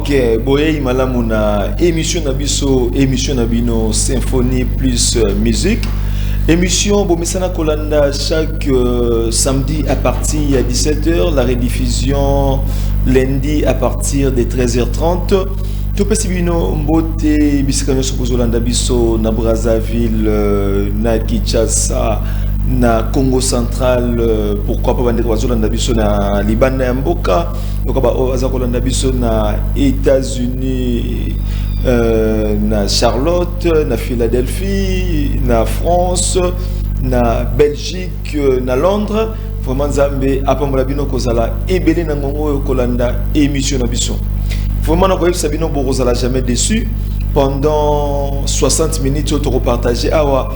Ok, boye malamuna émission nabiso émission nabino symphonie plus musique. Émission Bomesana Kolanda chaque samedi à partir de 17h, la rediffusion lundi à partir de 13h30. Tout possibino mbote bisikano sopozolanda biso na Brazzaville, na Kinshasa, na Congo central, pourquoi pas bandeko bazolanda biso na Liban na Mboka, pourquoi pas azakolanda biso na États-Unis, na Charlotte, na Philadelphie, na France, na Belgique, na Londres. Vraiment Nzambe apambola bino kozala ebele na ngongo kolanda émission na biso. Vraiment na koyeb sabino borozala jamais déçu. Pendant 60 minutes on te repartager awa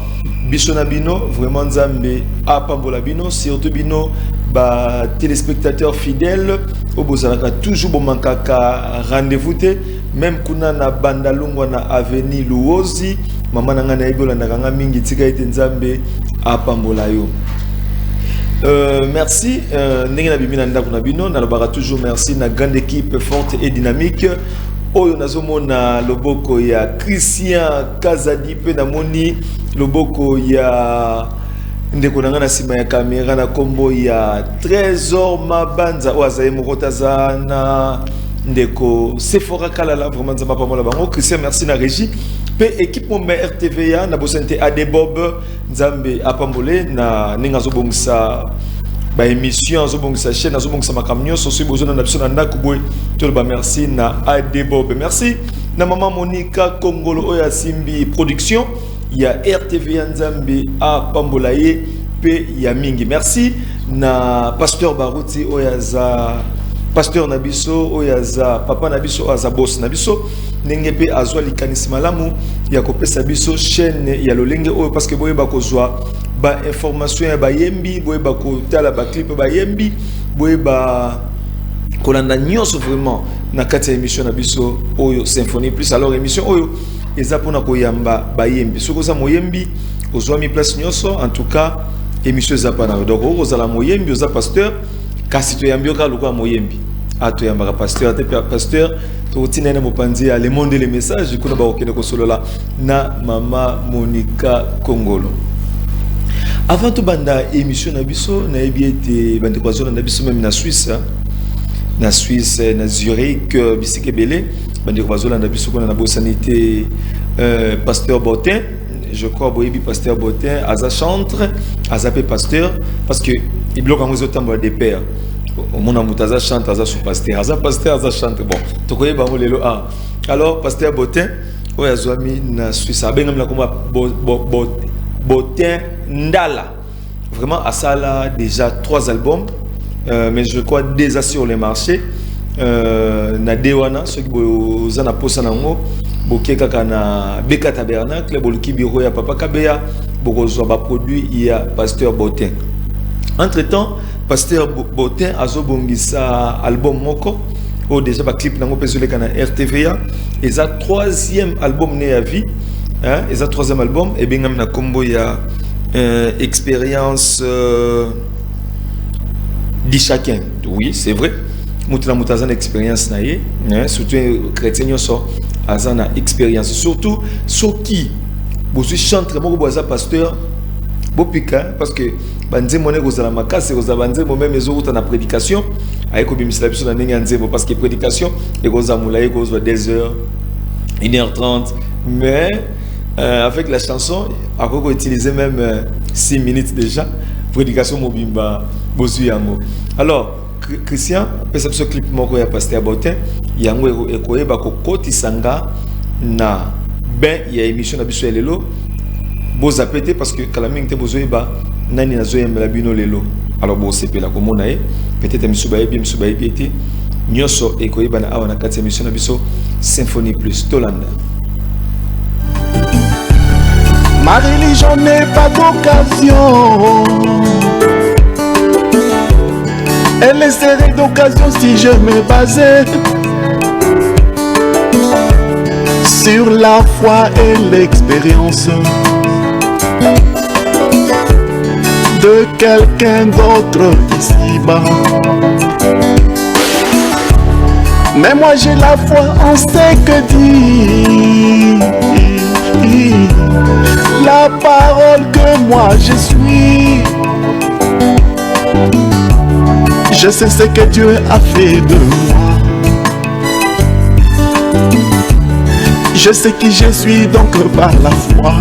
biso na bino vraiment Nzambe apambola bino surtout bino ba téléspectateurs fidèles au bozalaka toujours bon mankaka rendez-vous te même kuna na bandalungwa na avenue Luozi mama nanga na ebola ndanga mingi tika ete Nzambe apambola yo. Merci ndenge na bimina ndako na bino na lobaka toujours merci na grande équipe forte et dynamique oyo nazomona loboko ya Christian Kazadi pe na moni loboko ya ndeko nanga na sima ya caméra na kombo ya Trésor Mabanza oazaye mokotaza na ndeko Sephora Kalala vraiment nzamba pamola bango Christian merci na régie pe équipe mon RTVA na bosente Adebob nzambe apambole na ninga zobongisa ba émission zobongisa chaîne zobongisa makamnyo soso bozona na biso na ndako boy to ba merci na Adebob merci na mama Monica Kongolo oya Simbi production ya RTVA nzambe apambola ye pe ya mingi merci na pasteur Baruti oyaza pasteur Nabiso oyaza papa Nabiso aza boss Nabiso ndenge pe azwa likanisi malamu ya kopesa biso chaîne ya lolenge oyo parce que boye bakozwa ba information ya bayembi boye bakotala ba clip bayembi boye ba kolanda nyonso vraiment na kati ya émission na biso oyo symphonie plus alors émission oyo eza pona koyamba bayembi soko za moyembi ozwa mi place nyonso en tout cas émission za pana donc ozala moyembi oza pasteur kasi to yambio ka lokwa moyembi ato yambaka pasteur te pasteur to tinene mopanzi ya le monde les messages kuna ba okene ko solola na mama Monica Kongolo. Avant tout banda émission na biso na ebiete bande kwa zona na biso même na Suisse na Zurich bisike belé bande kwa zona na biso kuna na bosanité pasteur Botin je crois boyebi pasteur Botin aza chantre azape pasteur parce que il bloque en autant des pères au monde amutaza chante aza sous pasteur aza chante bon to koyeba ngo lelo alors pasteur Botin oya zwami na Suisse abenga mla komba Botin Ndala vraiment asala déjà 3 albums mais je crois déjà sur les marchés na dewana ceux qui bozana posa nango bokeka kana Beka Tabernacle boluki biro ya papa Kabeya bokozwa ba produit ya pasteur Botin. Entre temps pasteur Botin azobongisa album moko o déjà ba clip nango pesole kana RTVA et ça 3e album né à vie hein et ça 3e album et bien na combo ya expérience dit chacun oui c'est vrai mutuna mutazana expérience na ye hein surtout chrétien so azana expérience surtout soki bozu chantre moko boza pasteur bopika parce que banze moné kozala makase kozala banze mo même ezokuta na prédication ayeko bimisala biso na ndenge ya nzembo parce que prédication ekozamula ekozwa 2h 1h30 mais avec la chanson akoko utiliser même 6 minutes déjà prédication mobimba bozu yango alors Christian pesa biso clip moko ya pasteur Botin yango ekoyeba kokotisanga na ben ya émission na biso lelo boza pété parce que kala mingi te bozoyeba nani nazoyembela bino lelo alors bo sepela komona ye peut-être misuba yebi ete nyonso ekoyeba na awa na kati ya émission na biso symphonie plus Tolanda. Ma religion n'est pas d'occasion, elle serait d'occasion si je me basais sur la foi et l'expérience de quelqu'un d'autre ici-bas. Mais moi j'ai la foi en ce que dit la parole que moi je suis. Je sais ce que Dieu a fait de moi. Je sais qui je suis donc par la foi.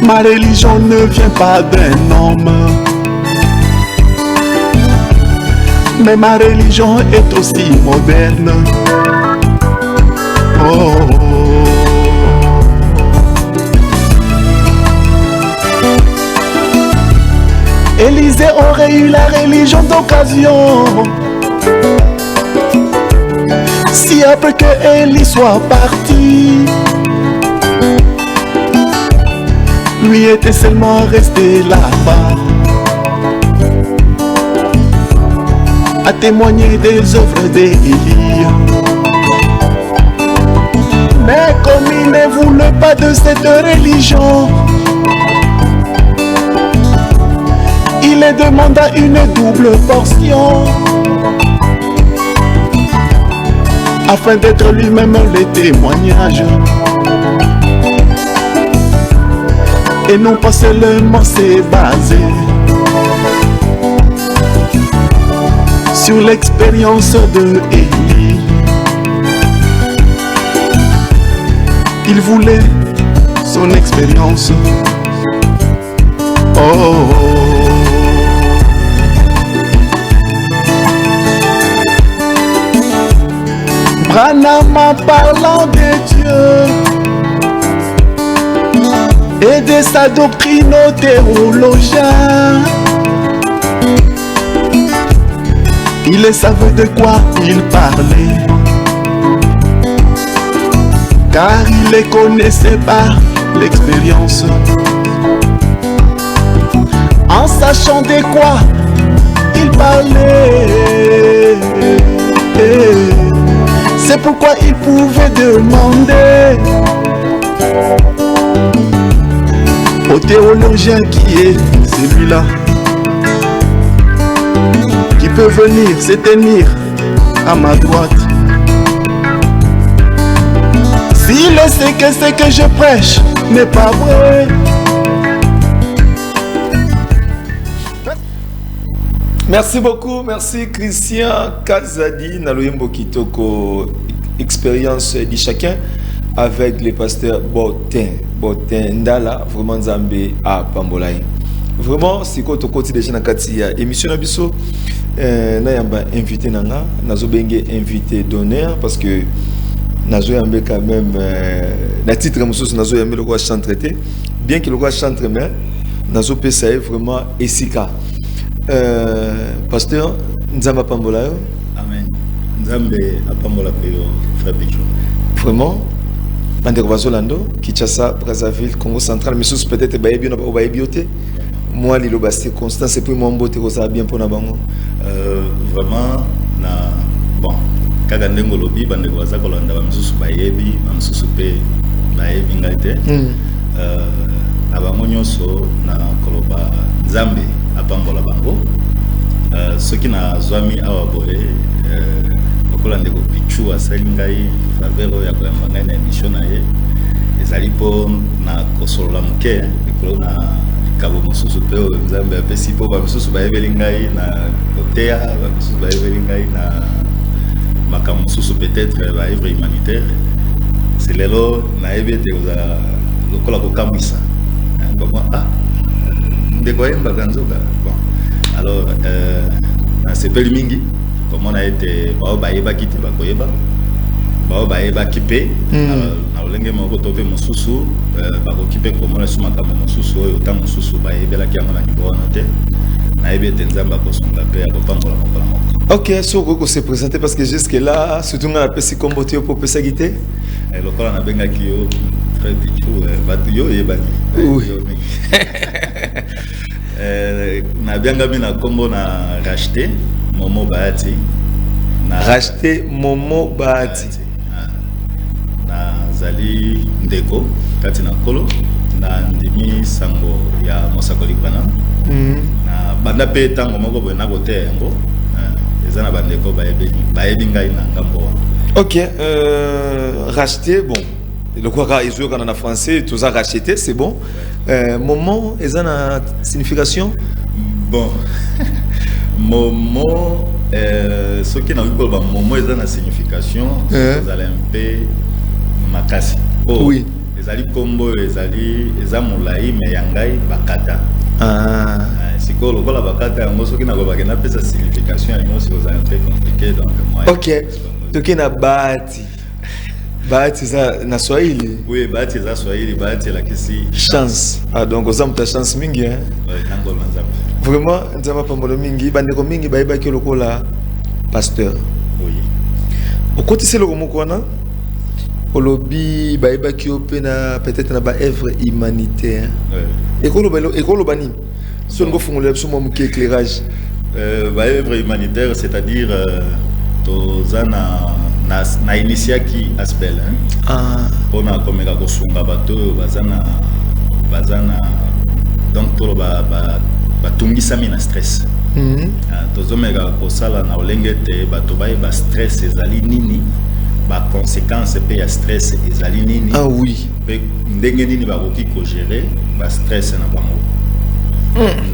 Ma religion ne vient pas d'un homme, mais ma religion est aussi moderne. Oh. Élisée aurait eu la religion d'occasion si après que Élie soit parti, lui était seulement resté là-bas à témoigner des œuvres d'Élie. Mais comme il ne voulait pas de cette religion, il lui demanda une double portion afin d'être lui-même le témoignage et non pas seulement se baser sur l'expérience de Élie. Il voulait son expérience. Oh. Branham en parlant de Dieu et de sa doctrine aux théologiens, il savait de quoi il parlait, car il les connaissait par l'expérience. En sachant de quoi il parlait, c'est pourquoi il pouvait demander au théologien qui est celui-là, qui peut venir se tenir à ma droite. S'il sait que ce que je prêche n'est pas vrai. Merci beaucoup, merci Christian Kazadi, Naloyembo Kitoko, expérience de chacun avec le pasteur Botin Ndala, vraiment Zambé à Pambolaï. Vraiment, c'est quoi ton côté déjà dans Katia émission Nabiso, Nayamba invité Nanga, Nazo Bengue invité d'honneur parce que Nazo Yambe quand même, la titre Moussous Nazo Yambe le roi chant traité, bien que le roi chante mais Nazo Pesaï vraiment Esika. Pasteur Nzamba Pambola. Amen. Nzambe apambola peyo Fabicho. Vraiment Bande Bazolando, Kinshasa, Brazzaville, Congo central, mais sous peut-être Baebi na Baebiote. Moi Lilo Basté Constance et puis mon beauté ça bien pour na bango. Vraiment na bon kaka ndengo lobi bande kwaza kolanda ba misusu Baebi, ba misusu pe Baebi ngate. Abango nyonso na koloba Nzambe apambola bango. Ce qui na zwami awa boye okolande ko pichu asali ngai favero ya koyamba ngai na émission na ye ezali po na kosolola moke likolo na likabo mosusu pe oyo Nzambe apesi po bamisusu bayebeli ngai na koteya bamisusu bayebeli ngai na makambo mosusu peut-être baevre humanitaire c'est lelo nayebi ete kozala lokola kokambwisa bon ndeko yembaka nzoka bon alors nasepeli mingi comment a été baobayeba kiti bakoyeba baobayeba kipe na olenge moko tope mosusu bakokipe komona su makambo mosusu oyo ta mosusu bayebelaki yango na niveau wana te nayebi ete Nzambe akosonga mpe akopambola mokola moko. Ok, soko ko se présenter parce que jusque là surtout nga pesi kombote yo popesa gite lokola nabengaki yo très pichu batu yo yebani na biangami na kombo na racheter Momo Bahati na racheter Momo Bahati na zali ndeko kati na kolo na ndimi sango ya mosakoli bana na banda pe tango moko boye na kote yango eza na bandeko bayebi ngai na ngambo wana. Ok, racheter, bon, le quoi ils jouent quand on a français, tout ça racheter, c'est bon. Moment, ils ont une signification. Bon, moment, ce qui n'a eu pas moment, ils ont une signification. Ils allaient un peu makasi. Oh, oui. Ils allaient combo, ils allaient moulaï, mais yangai bakata. Ah. C'est quoi le la bakata? Moi, ce qui n'a pas sa signification, c'est un peu compliqué. Donc, ok. Donc, il y a Bahati. Bahati, c'est na Swahili. Oui, Bahati, c'est Swahili. Bahati, la question. Chance. Ah, donc, vous avez ta chance mingi, hein? Oui, Nangol Manzam. Vraiment, nous avons pas mal de mingi. Bandeko mingi, baïba qui est le cola pasteur. Oui. Au côté, c'est le Romokwana. Au lobby, baïba qui est peut-être na ba œuvre humanitaire. Oui. École Bani. Si on fait un éclairage. Œuvre humanitaire, c'est-à-dire. Na initiaki aspel pona komeka kosunga bato bazana donc tolo batungisami na stress tozomeka kosala na olenge te bato ba stress ezali nini ba conséquence pe ya stress ezali nini ah oui pe ndenge nini bakoki ko gérer ba stress na bango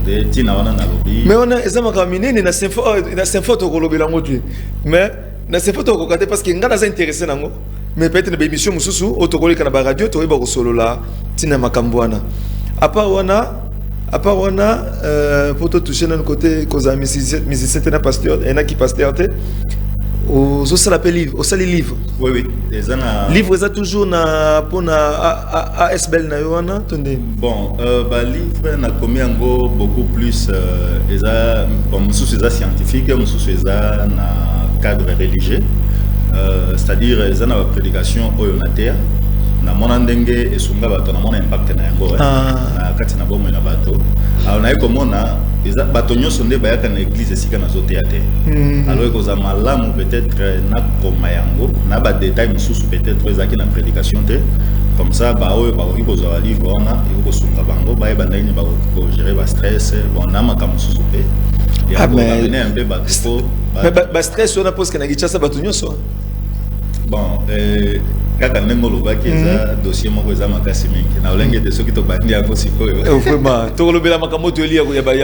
de tina wana na lobi mais on a ezama kamine na sympho to kolobela ngoti mais na sympho to kokate parce que ngana za intéressé nango mais peut-être na émission mususu otokolika na ba radio to ba kosolola tina makambwana à part wana pour te toucher dans le côté cause musicien na pasteur et na qui pasteur te au ça l'appelle livre au sali livre oui ezana livre ça toujours na pona ASBL na yona tonde bon ba livre na komi yango beaucoup plus eza bon mususu eza scientifique mususu eza na cadre religieux c'est-à-dire eza na prédication oyo na terre na mona ndenge esunga bato na mona impact na yango na kati na bomo na bato alors na ekomona eza bato nyonso nde bayaka na église esika na zote ya te alors ekoza malamu peut-être na koma yango na ba détail mususu peut-être ezaki na prédication te comme ça ba oyo bakoki kozwa livre wana ekosunga bango bayeba ndenge bakoki kogérer ba stress bon na makambo mususu pe ya bamener un peu bato ba stress on a pose kana gichasa bato nyonso bon kaka ndenge olobaki eza dossier moko eza makasi mingi na olenge te soki tobandi yango sikoyo vraiment tokolobela makambo to elia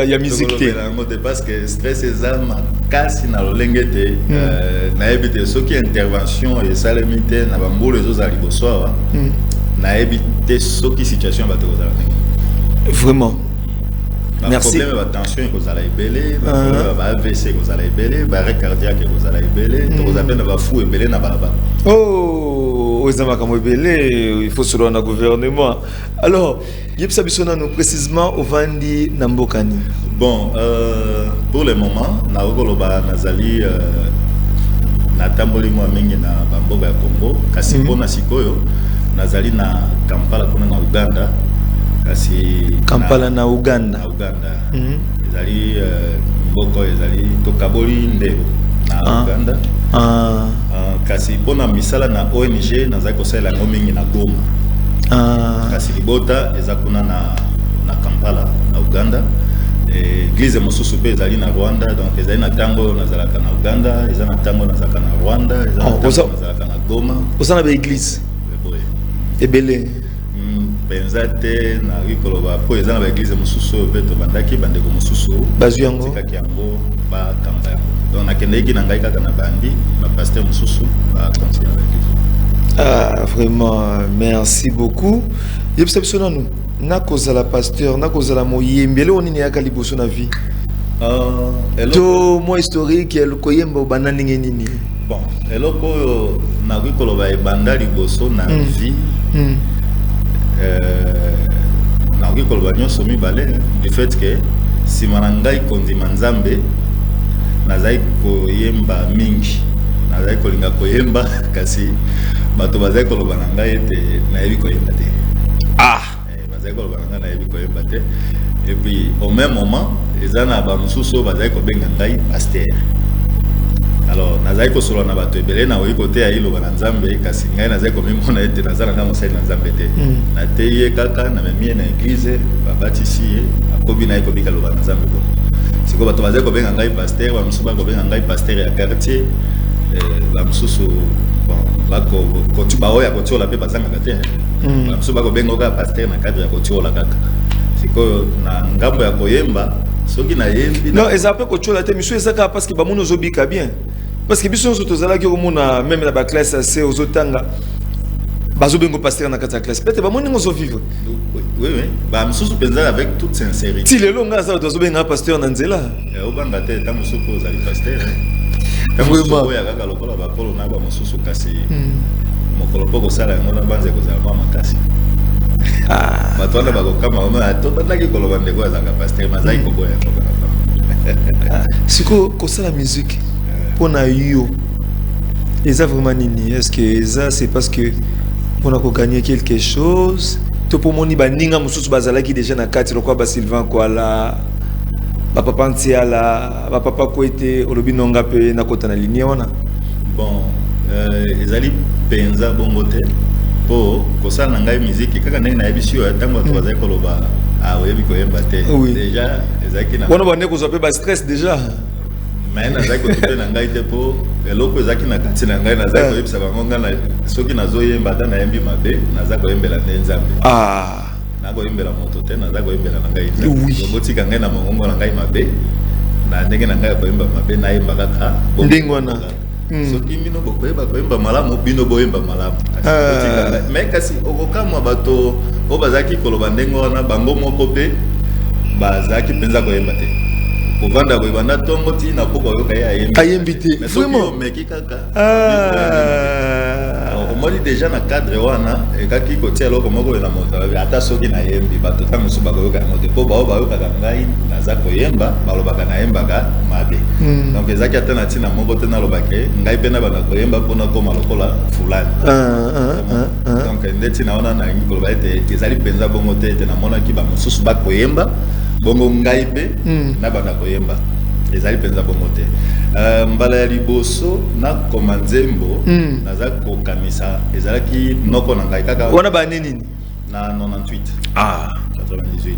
ya musique te parce que stress eza makasi na olenge te nayebi te soki intervention esalemi te na bambolo ezozala liboso awa nayebi te soki situation bato kozala ndenge vraiment merci problème ba tension ekozala ebele ba AVC ekozala ebele ba arrêt cardiaque ekozala ebele tokozapena ba fou ebele na balabala oh ezama kamo ebele il faut se rendre au gouvernement alors yebisa bisona nous précisément au vandi na mbokani bon pour le moment na okoloba nazali na tamboli mwa mingi na bamboka ya Congo kasi pona sikoyo nazali na Kampala kuna na Uganda kasi Kampala na Uganda ezali mboko ezali tokaboli ndebo na Uganda kasi pona misala na ONG nazali kosala yango mingi na Goma kasi libota eza kuna na Kampala na Uganda église mosusu pe ezali na Rwanda donc ezali na tango nazalaka na Uganda eza na tango nazalaka na Rwanda eza na tango nazalaka na Goma osana ba église ebele penza te na rikoloba po eza na ba église mosusu pe to bandaki bandeko mosusu bazu yango tikaki yango ba kamba yango donc nakendeki na ngai kaka na bandi ba pasteur mosusu ba continuer avec ah vraiment merci beaucoup yebisa biso nanu nakozala pasteur nakozala moyembi ele onini yaka liboso na vie to mo historique el koyemba obanda ndenge nini bon eloko oyo nakikoloba ebanda liboso na vie nakikoloba nyonso mibale du fait que nsima na ngai kondima nzambe nazali koyemba mingi nazali kolinga koyemba kasi bato bazali koloba na ngai ete nayebi koyemba te bazali koloba na ngai nayebi koyemba te et puis au même moment eza na bamosusu oyo bazali kobenga ngai pasteur alors nazali kosolola na bato ebele na oyi kote ya iloba na nzambe kasi ngai nazali komimona ete naza na ngai mosali na nzambe te nateyi ye kaka namemi ye na église babatisi ye akobi na ye kobika loba na nzambe kuna C'est quoi tu vas dire combien ngai pasteur ba musuba combien ngai pasteur ya quartier ba mususu bon ba ko tu ba oya ko tu la pe bazanga kate ba musuba combien ngoka pasteur na cadre ya ko tu la kaka c'est quoi na ngambo ya koyemba soki na yembi non ils appellent ko tu la te monsieur ezaka parce que ba muno zobika bien parce que biso nso tozala ki komona même na ba classe c'est aux otanga bazo bengo pasteur na kata classe peut-être ba moni ngozo vivre oui ba mususu penza avec toute sincérité ti lelo nga za tozo benga pasteur na nzela obanga te ta mususu ozali pasteur ta mususu ya kaka lokola ba polo na ba mususu kasi mokolo poko sala ngona banze kozala ba makasi bato wana bakokama ona totandaki koloba ndeko azalaka pasteur mazai koboya siko kosala musique pona yo eza vraiment nini est-ce que ça c'est parce que on a gagné quelque chose to pour moni baninga mususu bazalaki déjà na kati lokwa ba Sylvain Kwala ba papa Ntiala ba papa Koete olobi nonga pe na kota na ligne wana bon ezali penza bongote po kosala ngai musique kaka ndenge na yebisio tango to bazali koloba oyebi koyemba te déjà ezaki na wana bande kozwa pe ba stress déjà mais nazaki kotope na ngai te po eloko ezaki na kati na ngai nazaki koyebisa bango nga na soki nazoyemba ata nayembi mabe nazaki koyembela nde nzambe nakoyembela moto te nazaki koyembela na ngai nzambe obotika ngai na mongongo na ngai mabe na ndenge na ngai ya koyemba mabe nayemba kaka ndenge wana soki bino bokoyeba koyemba malamu bino boyemba malamu mais kasi okokamwa bato oyo bazalaki koloba ndenge wana bango moko mpe bazalaki mpenza koyemba te kovanda koyebanda ntongo ti na poko oyoka ye ayembi te vraiment omeki kaka omoni déjà na cadre wana ekaki kotia eloko moko na moto ata soki nayembi bato ta mosusu bakoyoka yango te mpo bao bayokaka ngai naza koyemba balobaka nayembaka mabe donc ezaki ata na ntina moko te nalobake ngai mpe nabanda koyemba mpona koma lokola fulani donc nde ntina wana nalingi koloba ete ezali mpenza bongo te ete namonaki bamosusu bakoyemba bongo ngai mpe nabanda koyemba ezali mpenza bongo te mbala ya liboso nakoma nzembo naza kokamisa ezalaki noko na ngai kaka wana bane nini na 98 98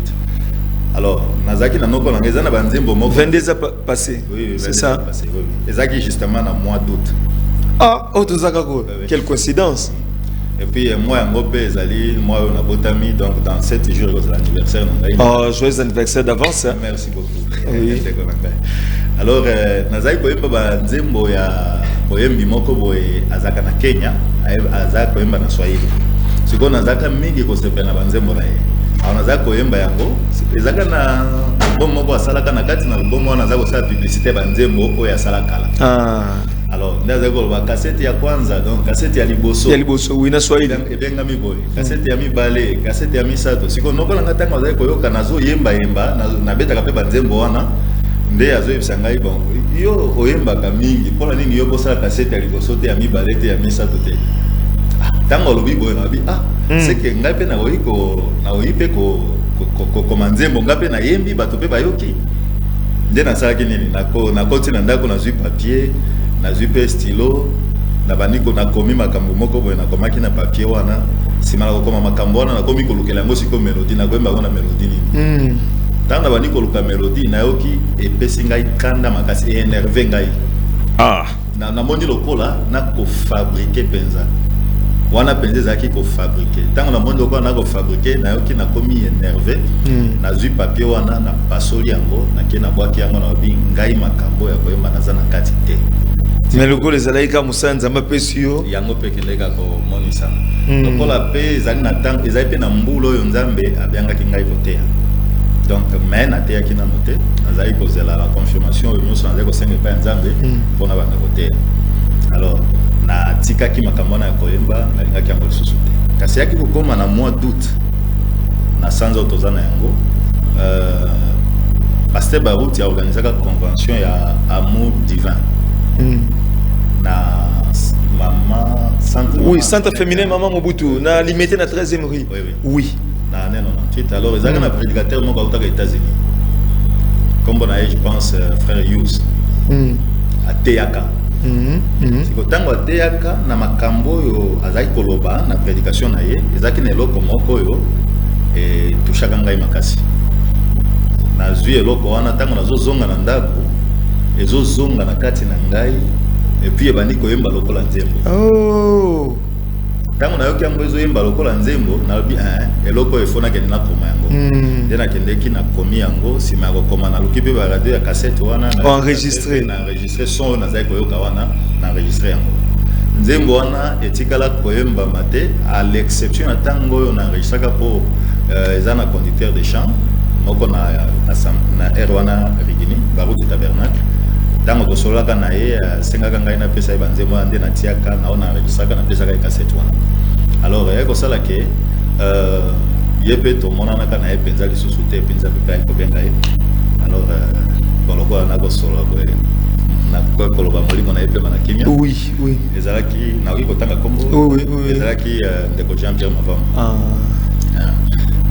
alors nazaki na noko na ngai eza na banzembo moko 22 ans passé c'est ça ezalaki justement na mois d'août tozaka ko quelle coïncidence. Et puis moi yango mpe ezali moi oyo nabotami donc dans 7 jours ekozala anniversaire na ngai joyeux anniversaire d'avance merci beaucoup alors nazali koyemba banzembo ya boyembi moko boye azaka na Kenya azaka koyemba na Swahili sikoyo nazaka mingi kosepela na banzembo na ye alors nazaka koyemba yango ezaka na album moko asalaka na kati na album wana nazaka kosala publicité banzembo oyo asala kala alors ndaza koloba cassette ya kwanza donc cassette ya liboso oui na Swahili ebengami boye cassette ya mibale cassette ya misato siko noko nanga tanga azali koyoka nazo yemba na betaka pe banzembo wana nde azoyebisa ngai bon yo oyembaka mingi mpona nini yo kosala cassette ya liboso te ya mibale te ya misato te ntango olobi boye nabi seke ngai mpe naoyi mpe koma nzembo ngai mpe nayembi bato mpe bayoki nde nasalaki nini nakoti na ndako nazwi papier nazwi pe stylo na bandiko nakomi makambo moko boye nakomaki na papier wana nsima na kokoma makambo wana nakomi kolukela yango siko melodi nakoyemba yango na melodi nini ntango na bandi koluka melodi nayoki epesi ngai kanda makasi énerve ngai namoni lokola nakofabrike mpenza wana mpenza ezalaki kofabrike ntango namoni lokola nakofabrike nayoki nakomi énerve nazwi papier wana napasoli yango nake nabwaki yango nayobi ngai makambo ya koyemba naza na kati te mais lokola ezalaki ka mosala nzambe apesi yo yango mpe kendeka komonisa lokola mpe ezali na ntango ezali mpe na mbula oyo nzambe abengaki ngai koteya donc mais nateyaki nano te nazali kozela la confirmation oyo nyonso nazali kosenga epai ya nzambe mpona banda koteya alors natikaki makambo wana ya koyemba nalingaki yango lisusu te kasi yaki kokoma na mois d'août na sanza oyo toza na yango Pasteur Barout a organisé la convention ya Amour Divin na maman centre centre féminin maman Mobutu na limité na 13e rue oui na 98 alors ils ont un prédicateur mo aux États-Unis comme on a je pense frère Yous à Teaka c'est que tango à Teaka na makambo yo azaki koloba na prédication na ye ezaki na eloko moko yo et touchaka ngai makasi nazwi eloko wana ntango nazozonga na ndako ezozonga na kati na ngai et puis ebandi koyemba lokola nzembo. Oh. Ntango nayoki yango ezoyemba lokola nzembo nalobi eloko efo nakende nakoma yango. Nde nakendeki nakomi yango nsima ya kokoma naluki mpe baradio ya cassette wana naenregistre son oyo nazali koyoka wana naenregistre yango. Nzembo wana etikala koyembama te à l'exception ya ntango oyo naenregistraka mpo eza na conducteur de chant moko na air wana rigini baruti tabernacle. Ntango tosololaka na ye asengaka ngai napesa ye banzembo wana nde natiaka nao naenregistraka napesaka ye cassette wana. Alors ekosala ke ye mpe tomonanaka na ye mpenza lisusu te mpenza mpe mpe kobenga ye. Alors lokola nakosolola boye nakoloba molimo na ye mpe bana kimia. Oui, oui. Ezalaki nakoki kotanga kombo. Oui, oui. Ezalaki ndeko Jean-Pierre Mavambo.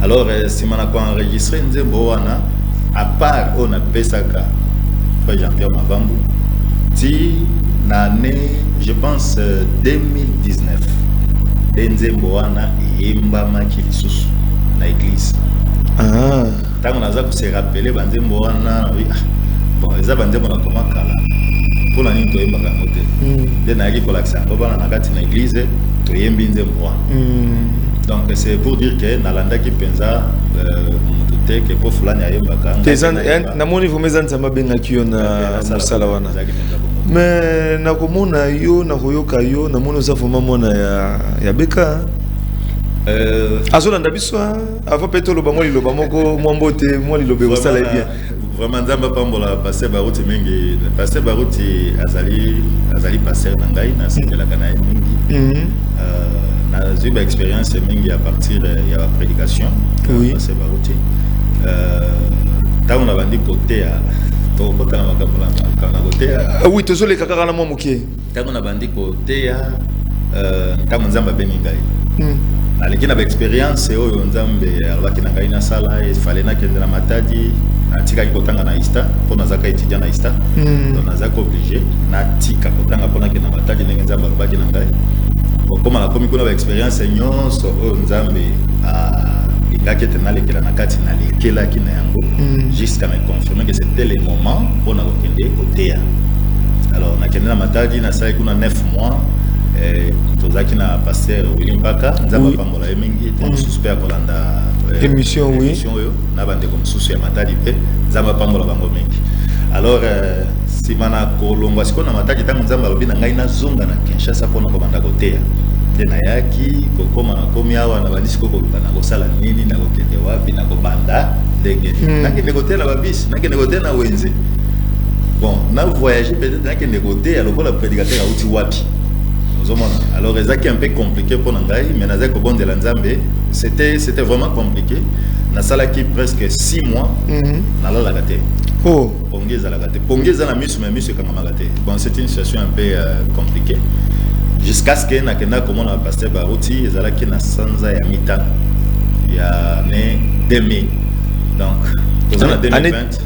Alors nsima na koenregistre nzembo wana à part oyo napesaka frère Jean-Pierre Mavambo ti na année je pense 2019 nzembo wana eyembamaki lisusu na église. Ntango naza kose rappele banzembo wana bon eza banzembo na koma kala mpona nini toyembaka yango te nde nayaki kolakisa yango bana na kati na église toyembi nzembo wana. Donc c'est pour dire que nalandaki mpenza mutu te ke po fulani ayembaka namoni vomeza nzambe abengaki yo na mosala wana. Mais nakomona yo nakoyoka yo namoni oza vraimen mwana ya beka azolanda biso avant mpe toloba mwa liloba moko mwa mbote mwa liloba ekosala ye bien. Vraiment nzambe apambola paster baruti mingi. Paster baruti azali paster na ngai nasepelaka na ye mingi. J'ai eu l'expérience mingi à partir de la prédication. Oui. C'est barouti. Tant on a vendu côté à oui, tu as les cacarana momoké. Tant on a vendu côté à tant on zamba beningai. Aleki na expérience oyo nzambe alobaki na ngai na sala il fallait na kende na matadi atika kotanga na ista pour nazaka étudiant na ista donc nazaka obligé na tika kotanga pona kende na matadi ndenge nzambe alobaki na ngai. Comme la commune a expérience nyonso oyo nzambe lingaki ete nalekela na kati nalekelaki na yango jusqu'à me confirmer que c'était le moment mpona kokende koteya. Alors nakende na matadi nasali kuna 9 mois tozalaki na paster William Baka nzambe apambola ye mingi te mosusu mpe akolanda émission oyo na bandeko mosusu ya matadi mpe nzambe apambola bango mingi. Alors nsima na kolongwa sikoyo na matadi ntango nzambe alobi na ngai nazonga na Kinshasa mpona kobanda koteya nde nayaki kokoma nakomi awa na bandi sikoyo koluka na kosala nini na kokende wapi na kobanda ndenge nakende koteya na babisi nakende koteya na wenze. Bon na voyage peut-être nakende koteya lokola prédicateur auti wapi ozomona. Alors ezaki un peu compliqué pour ngai mais nazaki kobondela nzambe c'était vraiment compliqué. Nasalaki presque 6 mois nalalaka te. Oh, Pongeza la gâte. Pongeza la misu mais misu kama gâte. Bon, c'est une situation un peu compliquée. Jusqu'à ce que nakenda comme on a pasteur Baruti, ezalaki na sanza ya mitano. Ya année 2000. Donc, en 2020.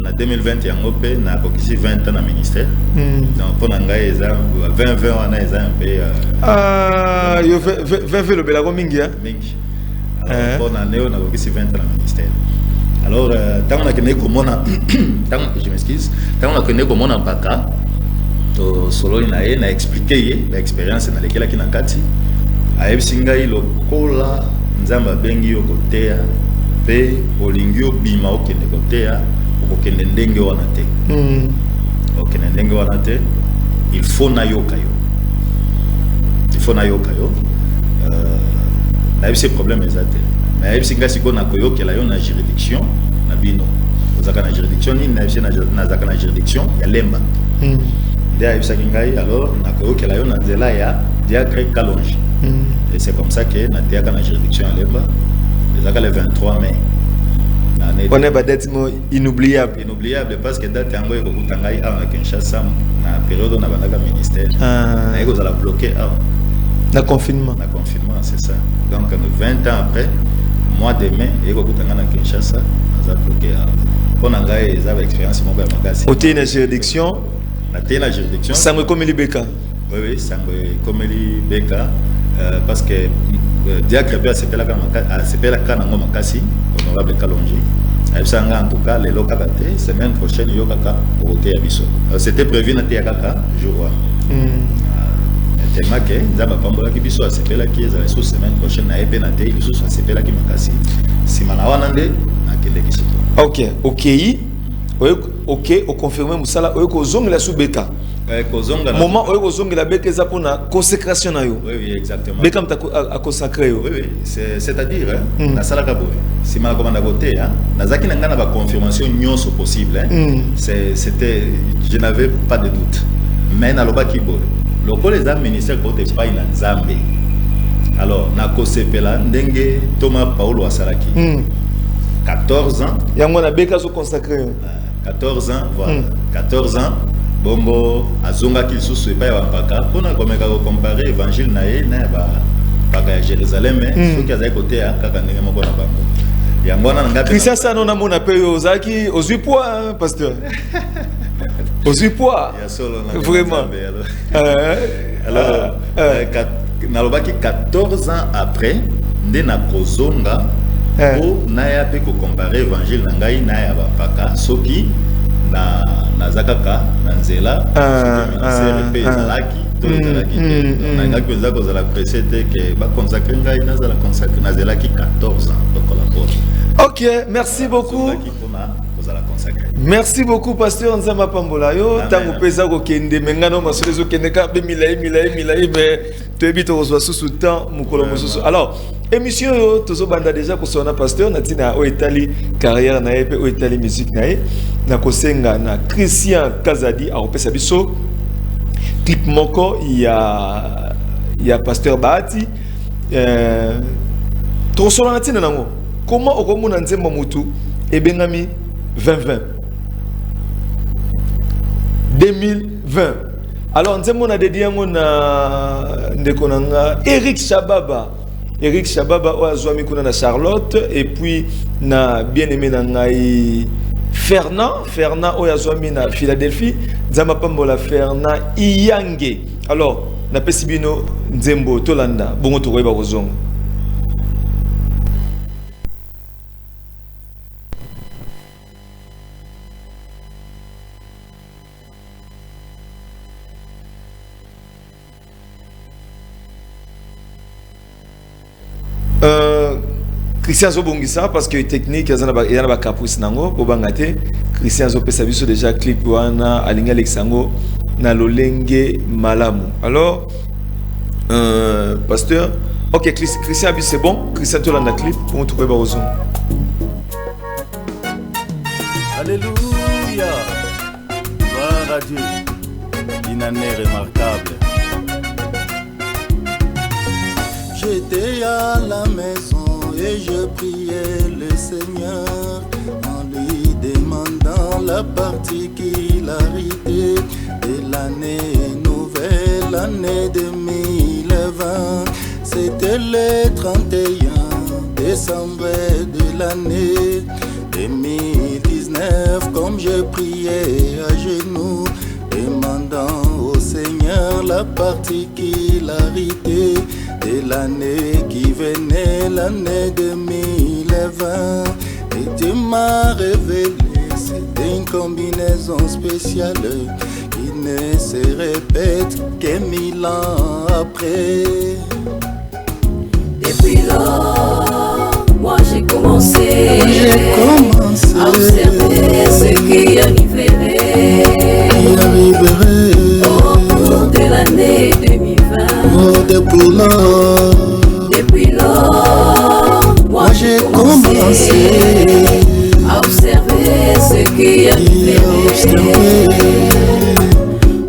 Na 2020 yango pe na kokisi 20 ans na ministère. Donc pour ngai eza 20 wana eza un peu yo 20 le bela ko mingi ya. Mingi. Alors pour neo na kokisi 20 ans na ministère. Alors, tant qu'on a connu comment je m'excuse, tant on a connu comment on a pas to solo na expliqué l'expérience na laquelle qui na kati a ebsinga ilo kola nzamba bengi yo kotea pe olingio bima okende kotea okende ndenge wana te okende ndenge wana te il faut na yoka yo na ebisi problème ezate. Mais il y a une juridiction, na juridiction ni na juridiction ya lemba. Alors na yo na nzela ya diacre Kalonji. Et c'est comme ça que na théâtre na juridiction ya lemba. Le 23 mai. On est pas date inoubliable. Inoubliable parce que date yango ekokutangai à Kinshasa na période na bandaka ministère. Na eko za la bloquer na confinement. Na confinement, c'est ça. Donc 20 ans après mois de mai et kokutanga na Kinshasa za bloqué pona ngai za expérience moko ya makasi oté na juridiction na juridiction sangwe komeli beka. Oui sangwe komeli beka parce que diacre pe sepela kana makasi honorable Kalonji En tout cas, les locaux, semaine prochaine, il y aura côté Abisso. C'était prévu dans Théakaka, jour. Tellement que nous avons pas qui biso c'est là qui est la semaine prochaine na épée na té biso c'est là qui makasi si manawana nde na kende ki ok ok o confirmer musala o ko zonga la subeka ko zonga moment o ko zonga la beka za pona consécration na yo oui exactement beka mta a consacrer yo oui c'est-à-dire na sala ka boye si mala komanda côté na zaki na ngana ba confirmation nyonso possible c'était je n'avais pas de doute mais na loba ki boye loko les ministères côté pas na Nzambe alors na kosepela ndenge Thomas Paulo Asalaki 14 ans yango na beka zo consacrer 14 ans voilà 14 ans bongo azonga ki lisusu epai ya bampaka mpona komeka kocompare évangile na ye na ba paka ya Jérusalem soki azali côté ya kaka ndenge moko na bango yango wana nga Christian Sano na mona pe yo ozaki ozwi poids pasteur Aussi poids. Vraiment. Alors, nalobaki 14 ans après, nde na kozonga po naya pe ko comparer évangile na ngai na ya bapaka soki na zakaka na nzela ministère pe zalaki to zalaki na ngai ko zako zala précédé que ba consacrer ngai na zala consacrer na zelaki 14 ans donc la OK, merci beaucoup. Merci beaucoup pasteur Nzamba Pambola yo tango pesa ko kende mengano masolezo kende ka be milai mais to ebito ko sous temps mukolo mosusu. Alors émission yo tozo banda déjà ko sona pasteur natina o Italie carrière na epé o Italie musique na na kosenga na Christian Kazadi a opesa biso clip moko ya pasteur Bahati to sona natina nango comment okomuna Nzemba mutu ebengami 2020. Alors, nous avons dédié Eric Shababa. Eric Shababa, na Charlotte. Et puis, na bien-aimé Fernand. Fernand, na Philadelphie. Zama Pambola Fernand Iyange. Alors, na Pesibino Nzembo Tolanda. Bongo Touré Barozong. Christian Zobongisa parce que technique il y a ba caprice nango po bangate Christian Zopesa biso déjà clip wana alinga Alexango na lolenge malamu. Alors pasteur OK Christian abi c'est bon Christian tolanda clip pour trouver ba ozon. Alléluia. Gloire à Dieu. Une année remarquable. J'étais à la maison et je priais le Seigneur en lui demandant la particularité de l'année nouvelle, année 2020. C'était le 31 décembre de l'année 2019, comme je priais à genoux, demandant au Seigneur la particularité de l'année qui venait, l'année 2020. Et tu m'as révélé, c'était une combinaison spéciale qui ne se répète que 1000 ans après. Depuis lors, moi j'ai commencé à observer ce qui arriverait au cours de l'année 2020. Depuis lors, moi j'ai commencé à observer ce qui arriverait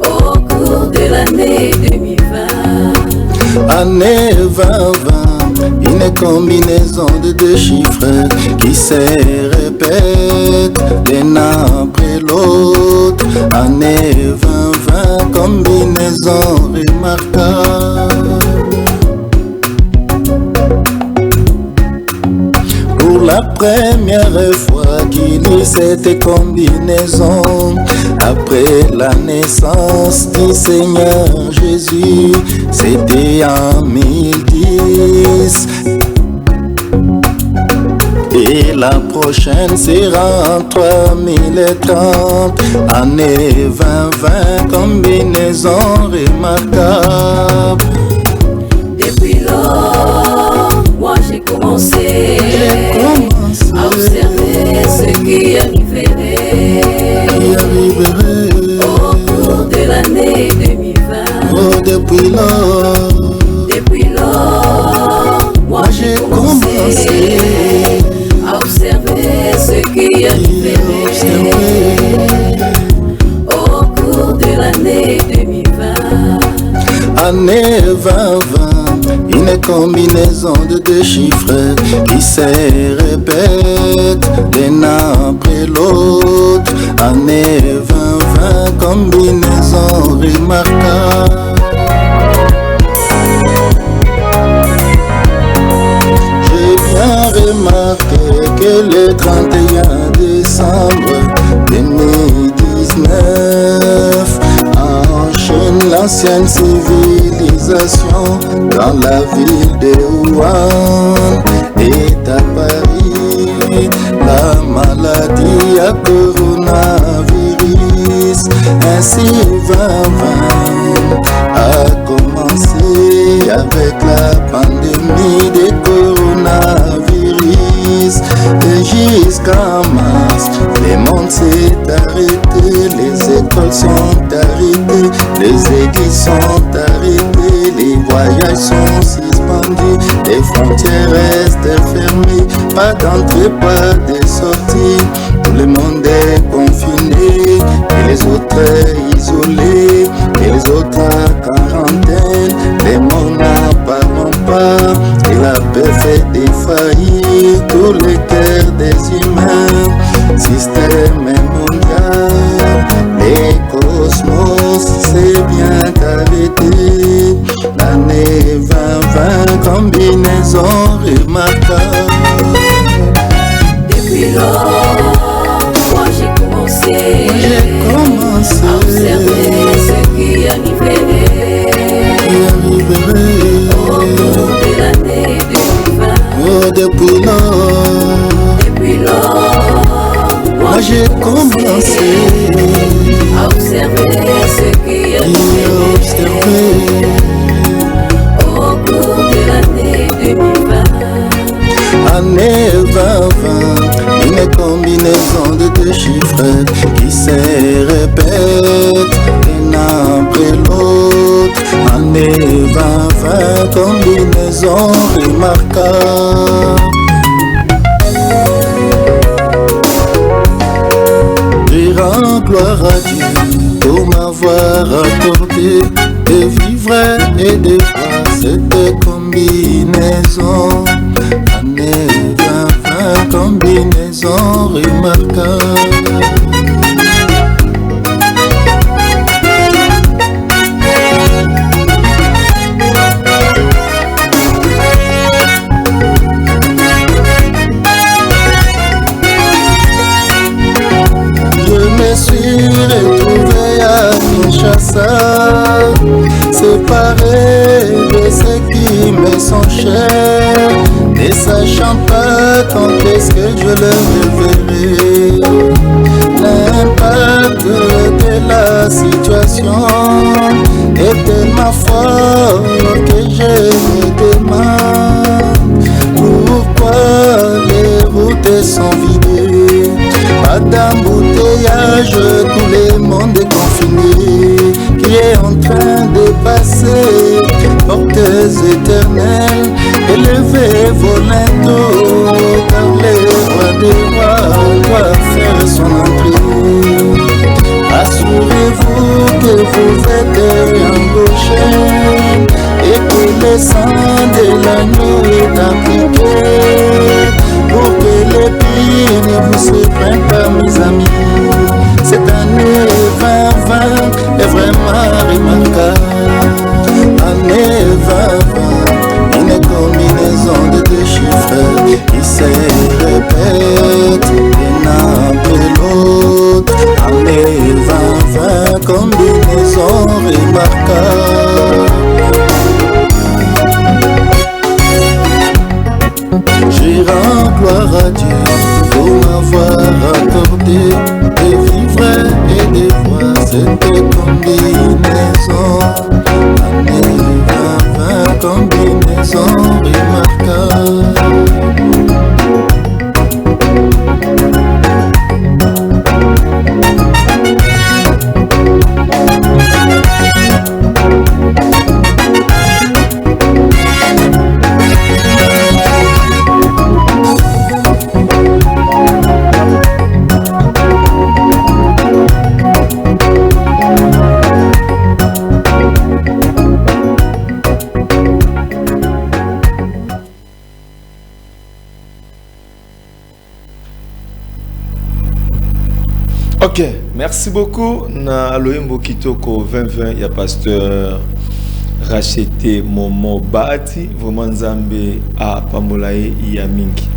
au cours de l'année 2020. Année 2020, une combinaison de deux chiffres qui se répètent l'un après l'autre. Année 2020, combinaison remarquable. Pour la première fois qu'il y cette combinaison, après la naissance du Seigneur Jésus, c'était en 1010. Et La prochaine sera en 3030. Année 2020, combinaison remarquable. Depuis lors, moi j'ai commencé à observer ce qui arriverait au cours de l'année 2020. Oh, depuis lors, moi j'ai commencé à observer ce qui arriverait au cours de l'année 2020. Année 2020, une combinaison de deux chiffres qui se répètent l'un après l'autre. Année 2020, combinaison remarquable. J'ai bien remarqué que le 31 décembre 2019 enchaîne l'ancienne civilisation dans la ville de Wuhan. Et à Paris, la maladie à coronavirus. Ainsi 2020 a commencé avec la pandémie de coronavirus. Et jusqu'à mars, le monde s'est arrêté, les écoles sont arrêtées, les églises sont arrêtées, les voyages sont suspendus, les frontières restent fermées, pas d'entrée, pas de sortie, tout le monde est confiné, et les autres isolés, et les autres en quarantaine, les morts n'apparent pas, et la paix fait défaillir tous les cœurs des humains. Système mondial, les cosmos, c'est bien arrêté. L'année 2020, combinaison remarquable. Depuis lors, moi j'ai commencé à observer ce qui arriverait au cours de l'année 2020. Oh, depuis lors, moi j'ai commencé à observer ce qui arriverait au cours de l'année 2020. Année 2020, une combinaison de deux chiffres qui se répètent l'un après l'autre. Année 2020, combinaison remarquable. Je rends gloire à Dieu pour m'avoir accordé de vivre et de voir cette combinaison. Année 2020, combinaison remarquable. Je suis retrouvé à Kinshasa, séparé de ceux qui me sont chers, ne sachant pas quand est-ce que je le reverrai. L'impact de la situation est tellement fort que je me demande pourquoi les routes sont vidées. Pas d'embouteillage, tout le monde est confiné, qui est en train de passer, porteuse éternelle, élevée volontaire, car le roi des rois doit faire son entrée. Assurez-vous que vous êtes embauchés et que le sang de l'agneau est appliqué pour que l'épine ne vous surprenne pas, mes amis. Cette année 2020 est vraiment remarquable. Année 2020, une combinaison de deux chiffres qui se répètent l'un après l'autre. Année 2020, combinaison remarquable. Je rends gloire à Dieu m'avoir accordé des vies vraies et des fois cette combinaison. Année 2020, combinaison remarquable. Ok, merci beaucoup. Na Loembo Kitoko 2020, il y a pasteur racheté Momo Bati, vraiment Nzambe à Pamolae Yamingi.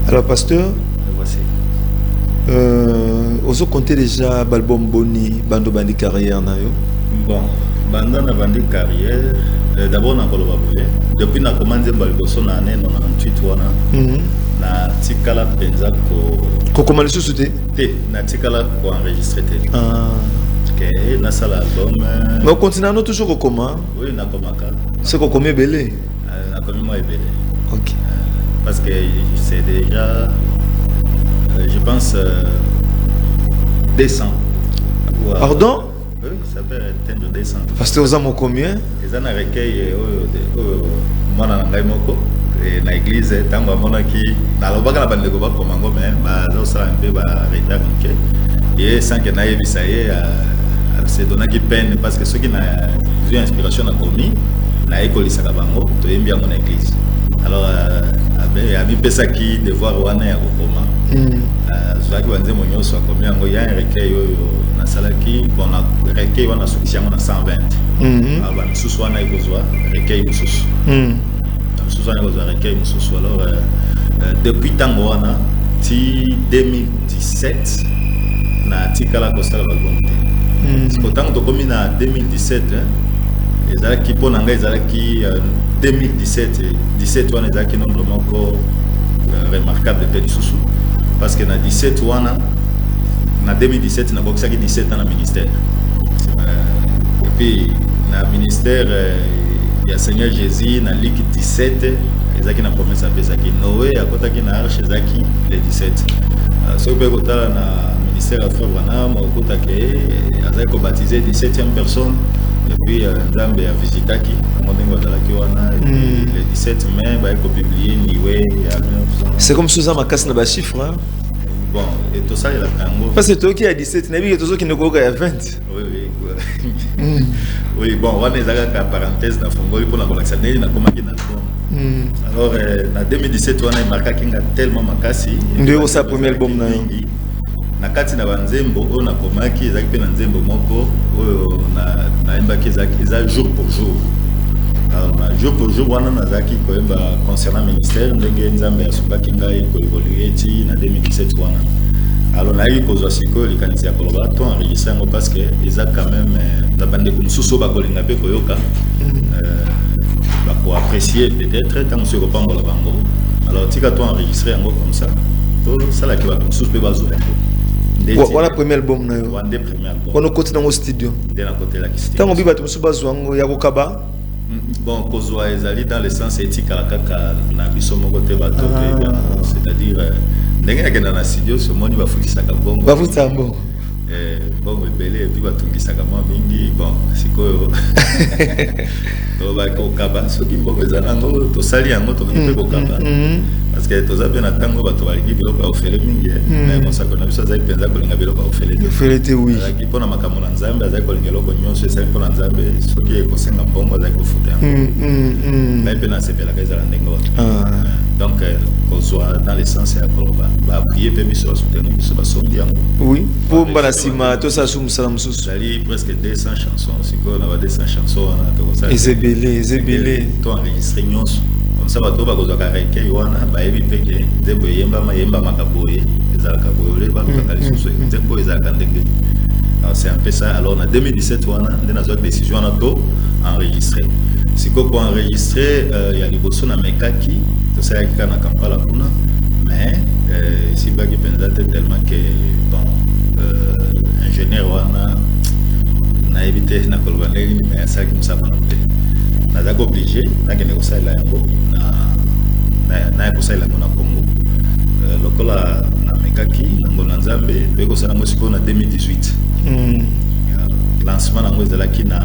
Alors pasteur, voici. Ozo compter déjà l'album Boni, Bando Bandi Carrière na yo? Bon, Bando na Bandi Carrière, d'abord na Koloba Boye. Depuis na commandé Balboso na année 98 wana. Na tikala penza ko commande sous te na tikala ko enregistrer te. OK, na sala album. Mais on continue toujours comment? Oui, na komaka. C'est ko combien belé? Na combien moi belé. OK. Parce que c'est déjà je pense 200. Pardon? Oui, ça peut atteindre 200. Parce que vous avez combien? Ils ont recueilli moi na ngai moko na église tango mona ki na lobaka na bandeko ba komango mais ba zo sala un peu ba retard que et sans que na yebisa ye c'est donné qui peine parce que ceux qui na eu inspiration na komi na écolisa ka bango to yembi ya mona église alors abi pesa ki devoir wana ya kokoma zwaki banze monyoso akomi yango ya recueil oyo na salaki bon na recueil wana sukisi yango na 120 aba misusu wana ikozwa recueil misusu alors depuis tango wana ti 2017 na tikala kosala album te pourtant to komi na 2017 ezalaki pona ngai ezalaki 2017 wana ezalaki nombre moko remarquable pe lisusu parce que na 17 wana na 2017 na bokisaki 17 ans na ministère et puis na ministère il y a Seigneur Jésus na ligue 17 ezaki na promesse apesaki Noé akotaki na arche ezaki le 17 so pe kotala na ministère affaires wana okotaki azaki ko baptiser 17e personne et puis Nzambe a visitaki mondengo azalaki wana le 17 mai ba ko publier niwe ya 1900. C'est comme Susan Makas na ba chiffre hein? Bon et tout ça il a tango parce que toi qui a 17 na bi que toi qui ne koka ya 20. Oui oui bon on est à la parenthèse dans fongoli pour la collection na komaki na album. Alors en 2017 on a marqué kinga tellement makasi ndio sa premier album na yo na kati na banzembo on a komaki ezaki pe na nzembo moko oyo na embaki ezaki za jour pour jour. Alors na jour pour jour wana nazaki ko emba concernant ministère ndenge Nzambe asubaki ngai ko évoluer ti na 2017 wana. Alors na yiko zo siko likanisi ya koloba to enregistrer ngo parce que ils quand même na bande comme suso ba kolinga pe koyoka ba ko apprécier peut-être tant ce repas ngo la bango. Alors tika to enregistrer ngo comme ça to ça la ki ba suso pe bazo voilà premier album na yo wande premier album on côté dans au studio de la côté la studio tant obi bato musu bazo ngo ya kokaba bon kozwa ezali dans le sens éthique la kaka na biso moko te bato c'est-à-dire ndenge akenda na studio so moni bafutisaka bongo bafuta bongo bongo ebele epi batungisaka mwa mingi bon sikoyo to bakokaba soki bongo ezala yango tosali yango tokoki mpe kokaba parce que toza mpe na ntango bato balingi biloko ya ofele mingi mais mosako na biso azali mpenza kolinga biloko ya ofele te oui azalaki mpo na makambo na Nzambe azali kolinga eloko nyonso esali mpo na Nzambe soki ekosenga mbongo azali kofuta yango ngai mpe nasepelaka ezala ndenge wana donc kozwa dans le sens ya koloba baappuyé mpe biso basoutenir biso basombi yango oui mpo mbala nsima tosala su mosala mosusu ezali presque 200 chansons sikoyo na ba 200 chansons wana tokosala ezebele to enregistré nyonso comme ça bato bakozwaka recueil wana bayebi mpe ke nzembo eyembamaka boye ezalaka boye ole balukaka lisusu nzembo ezalaka ndenge. Alors c'est un peu ça. Alors en 2017 wana nde nazwaki décision wana to enregistré sikoyo ko enregistré ya liboso na mekaki tosalaki kaka na Kampala kuna mais ici va qui pensa tellement que bon ingénieur wana na évité na kolbaneli mais ça qui nous a monté na zako obligé na que négocier la yango na négocier la na Congo lokola na mekaki ngona nzambe beko sana mosiko na 2018 lancement nango ezalaki na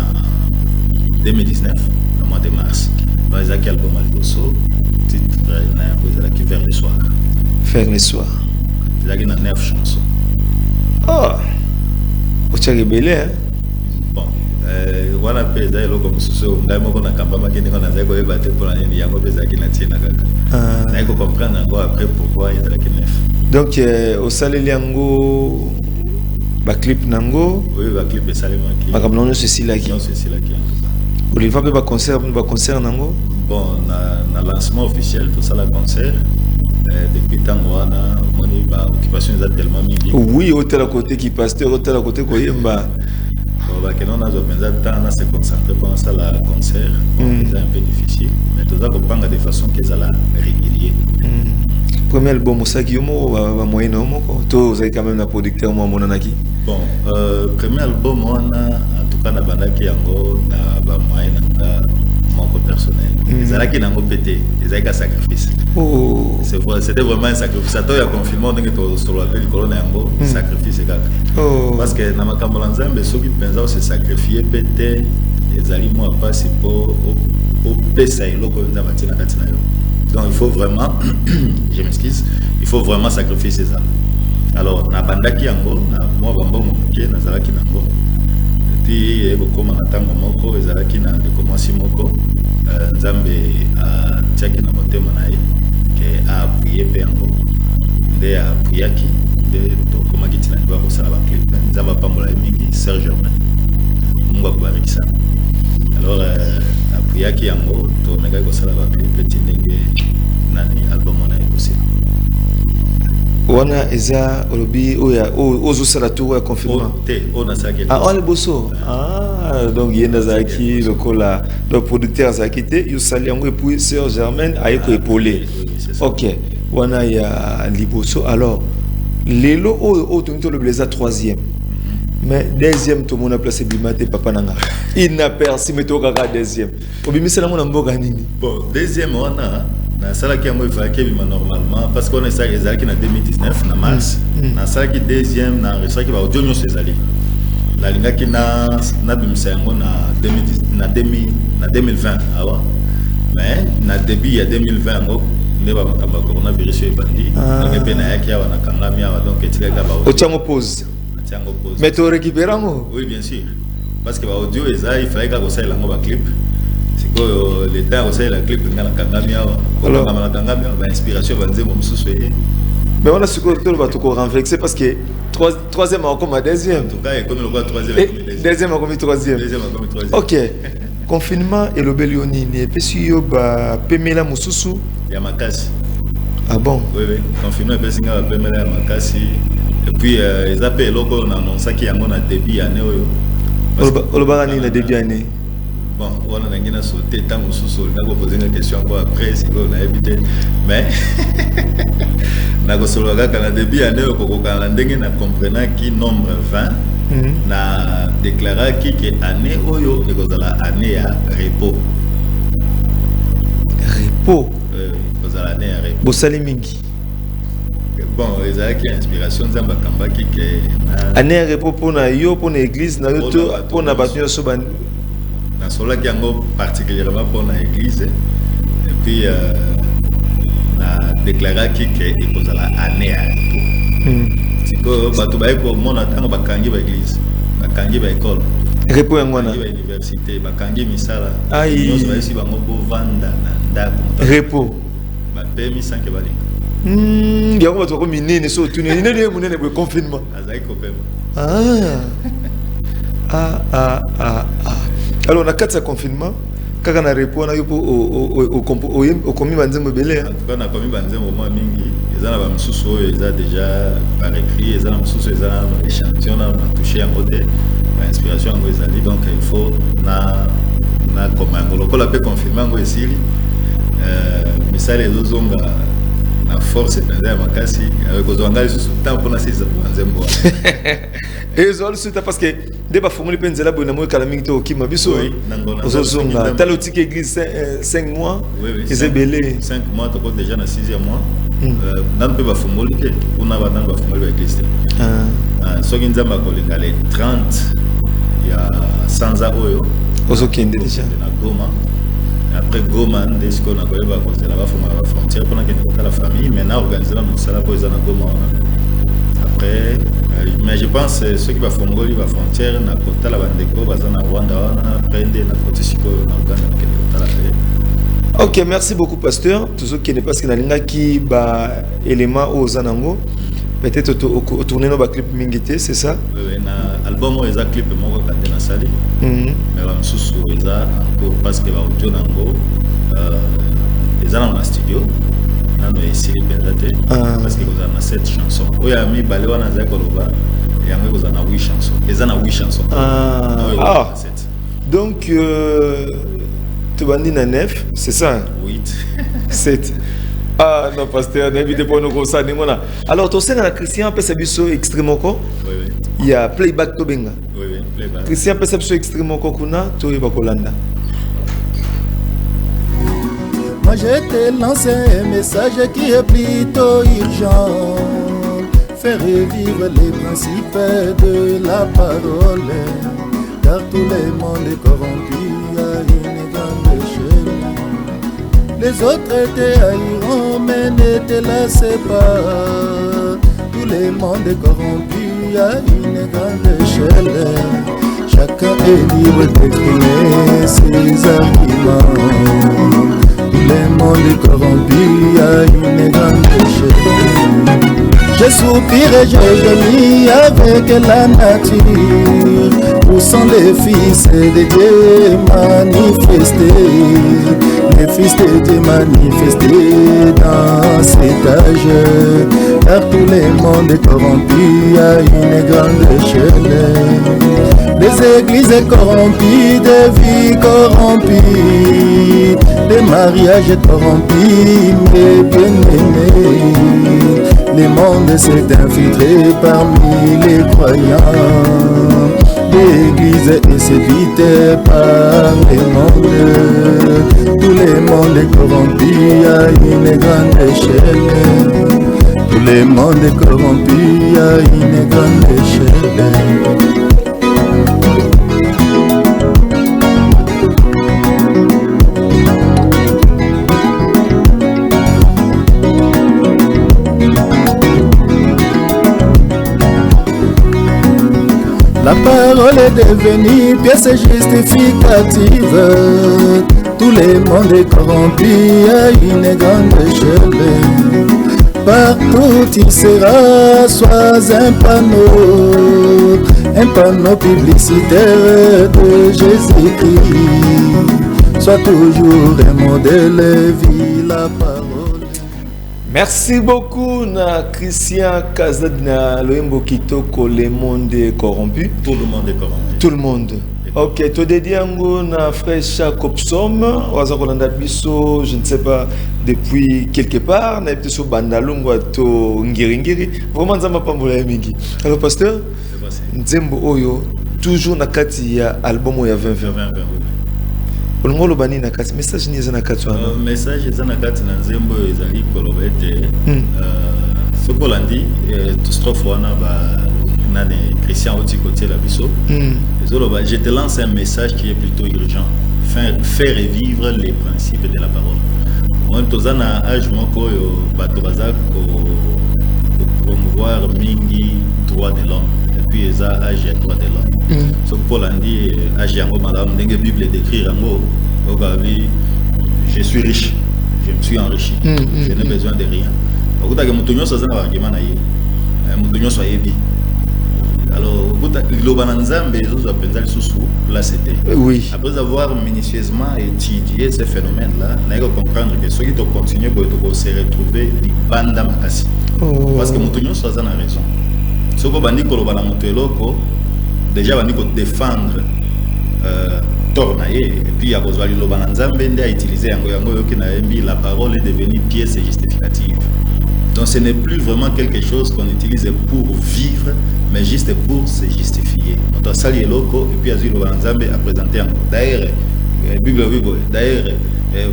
2019 le mois de mars bazaki album Alboso titre na yango ezalaki vers le soir ezalaki na 9 chansons. Oh, tu as rebellé, hein? Bon, voilà, pédale, comme ce soit, on a mon campagne qui n'est pas dans les bâtiments pour l'année, il y a un peu de qui n'a tient à il faut comprendre encore après pourquoi il y a la neuf. Donc, au Salé Liango, le clip Nango. Oui, le clip est Salé Manki. Par exemple, ceci là qui. Non, ceci là qui. Olivier peut pas concert Nango. Bon, on a lancement officiel, tout ça, le concert. Depuis Tangoana, mon occupation est tellement minime. Oui, hôtel à côté qui pasteur, hôtel à côté Koyemba. On a besoin de temps à se concentrer pendant ça le concert. C'est un peu difficile, mais tout ça comprendre de façon qu'ils allaient régulier. Premier album ça qui va moyen non toi vous avez quand même un producteur moi mon anaki. Bon, premier album on a en tout cas na bandaki yango na ba moyen na mon personnel. Ils allaient qui n'ont pété, ils avaient qu'un sacrifice. Oh. C'était vraiment un sacrifice. Ça t'a confirmé donc sur la ville colonne yango sacrifice gars. Oh. Parce que na makambo nzambe ceux qui pensaient se sacrifier pété les aliments pas si pour pesa eloko nzambe tina katina yo. Donc il faut vraiment je m'excuse, il faut vraiment sacrifier ses âmes. Alors na bandaki yango na moi bambo moké na zalaki nango. Et puis comme na tango moko ezalaki na de commencer moko nzambe a tiaki na motema na ye ke a prier pe yango nde a priaki de to komaki tina ba ko sala ba clip nzamba pambola mingi Serge Germain mungu akubariki sana. Alors a priaki yango to meka ko sala ba clip petit ndenge nani album na ekosi wana eza olobi oya ozo sala tour ya confinement te ona saki on le bosso donc yenda zaki lokola le producteur zaki te yo sali yango et puis Serge Germain ayeko épauler. OK wana ya liboso. Alors lelo o tonto le blaza 3e mais deuxième tout monde a placé bimate papa nanga il n'a perçu mais to kaka deuxième obimisa nango na mboka nini. Bon deuxième wana na sala qui moi vaquer normalement parce qu'on est ça les qui na 2019 na mars na sala qui deuxième na ça qui va audio nyo sezali la linga qui na bimisa yango na 2020 awa mais na début ya 2020 ngo ne ba makamba coronavirus e bandi na pe na yaki awa na kangami awa donc etika ba audio pause mais tu récupérer ngo. Oui bien sûr parce que ba audio eza il fallait que ça lango ba clip. L'État aussi la clip ngana kangamia alors ngana kangamia ba inspiration banze mo mususu ye mais on a ce que va tout renverser parce que troisième encore ma deuxième en tout cas comme le troisième deuxième comme troisième OK confinement et le bellionini et puis si yo ba pemela mususu ya makasi. Ah bon oui confinement et puis singa pemela ya makasi et puis ils appellent loko na annonce qui yango na début année oyo le bagani na début année. Bon, on a sauté tant que sous on a posé une question encore après si on a évité mais na ko solo ga kana début année ko kana ndenge na comprenant qui nombre 20 na déclarer qui que année oyo e ko la année à repos ko za année à repos bosali mingi. Bon, ils ont une inspiration nzamba kamba qui que année à repos pour na yo pour na église na yo to pour na batu so ban na sola qui ango particulièrement pour l'église et puis na déclarer qui que il pose la année à repos. C'est que batu ba ko mona tango bakangi ba église bakangi ba école repos ngwana ba université bakangi misala ai nous va ici bango bo vanda na ndako repos ba pemi sans que bali yango batu ko minene so tuni ni ne munene bo confinement azai ko pema alors on a 4 confinement quand on a répondu au commis banzembo belé en tout cas on a commis banzembo moi mingi ils ont la msusu ils ont déjà par écrit ils ont la msusu ils ont échantillon on a touché en mode inspiration ngo ezali donc il faut na comme ngolo ko la pe confinement ngo esili misale ezozonga na force étrangère makasi avec ozanga sous temps pour na sisa nzembo et zo suite parce que dès ba fongoli penzela bona mo kala mingi to kima biso ozozonga taloti que église 5 mois c'est belé 5 mois to déjà na 6e mois nan pe ba fongoli ke una ba nan ba fongoli ba église soki nzamba kolinga les 30 ya sanza oyo ozokende déjà na Goma. Après Goma, dès qu'on a connu la frontière, pour la famille, maintenant organiser la monsala pour les Goma. Après, mais je pense que ceux qui vont faire la frontière, na kota la bandeko, bazana Rwanda, après na côté siko, na Uganda, kota la. Ok, merci beaucoup pasteur. Tout ce qui n'est pas ce qu'il y a qui ba élément aux anango. Peut-être au tourner nos clips mingité, c'est ça? Oui, na album où les clips moi quand on a sali. Mais on sous les encore parce que va audio nango les dans le studio. On a essayé de parce que vous avez 7 chansons. Oui, ami balé on a za koloba et ami vous en a 8 chansons. Les en a 8 chansons. Donc tu vas dire 9, c'est ça? 8. 7. Ah non, pasteur, n'invitez pas nous comme ça. Alors, tu sais, dans la Christian, peut s'habiller extrêmement quoi? Oui. Il y a playback to benga. Oui, playback. Christian peut s'habiller extrêmement quoi kuna, tu es bakolanda. Moi, je te lance un message qui est plutôt urgent. Faire revivre les principes de la parole. Car tout le monde est corrompu à une grande échelle. Les autres étaient haïront, mais ne te laissez pas. Tout le monde est corrompu à une grande échelle. Chacun est libre d'exprimer ses arguments. Tout le monde est corrompu à une grande échelle. Je soupire et je gémis avec la nature. Où sont les fils de Dieu manifestés? Les fils de Dieu manifestés dans cet âge. Car tout le monde est corrompu à une grande échelle. Les églises corrompues, des vies corrompues, des mariages corrompus, mes bien-aimés. Le monde s'est infiltré parmi les croyants. L'église est séduite par le monde. Tout le monde est corrompu à une grande échelle. Tout le monde est corrompu à une grande échelle. La parole est devenue pièce justificative. Tout le monde est corrompu à une grande échelle. Partout il sera soit un panneau publicitaire de Jésus-Christ. Soit toujours un modèle, vie la parole. Merci beaucoup na Christian Kazad na Loembo Kitoko, le monde est corrompu. Tout le monde est corrompu. Tout le monde. Ok, tu dédié na frère Kopsom, Oazakolanda Biso, je ne sais pas, depuis quelque part, na été sur Bandalungu to Ngiringiri. Vraiment nzamba pambola mingi. Alors pasteur, Nzembo Oyo toujours na kati ya album ya 2020. Olongolo bani na kati message ni za na kati wana. Message za na kati na Nzembo ezali koloba ete sokolandi to strophe wana ba nane Christian oti côté la biso. Je te lance un message qui est plutôt urgent. Faire revivre les principes de la parole. On tozana âge moko yo bato bazako promouvoir mingi droit de l'homme. Et puis eza âge ya droit de l'homme. So Paul andi âge yango madame ndenge Bible décrit yango ogabi je suis riche, je me suis enrichi. Je n'ai besoin de rien. Okuta ke mutunyo so zana argument na ye. Mutunyo so yebi. Alors, là c'était. Oui. Après avoir minutieusement étudié ces phénomènes-là, on a comprendre que ceux qui ont continué à se retrouver des bandes makasi. Parce que nous sommes dans la raison. Ce que bandi kolobana muteloko, déjà bandi ko défendre tornaye et puis à cause de l'obananzambe a utilisé yango yango yoki na embi la parole est devenue pièce justificative. Donc ce n'est plus vraiment quelque chose qu'on utilise pour vivre, mais juste pour se justifier. On doit saluer loco et puis Azul Wanzambe a présenté encore. D'ailleurs, Bible d'ailleurs,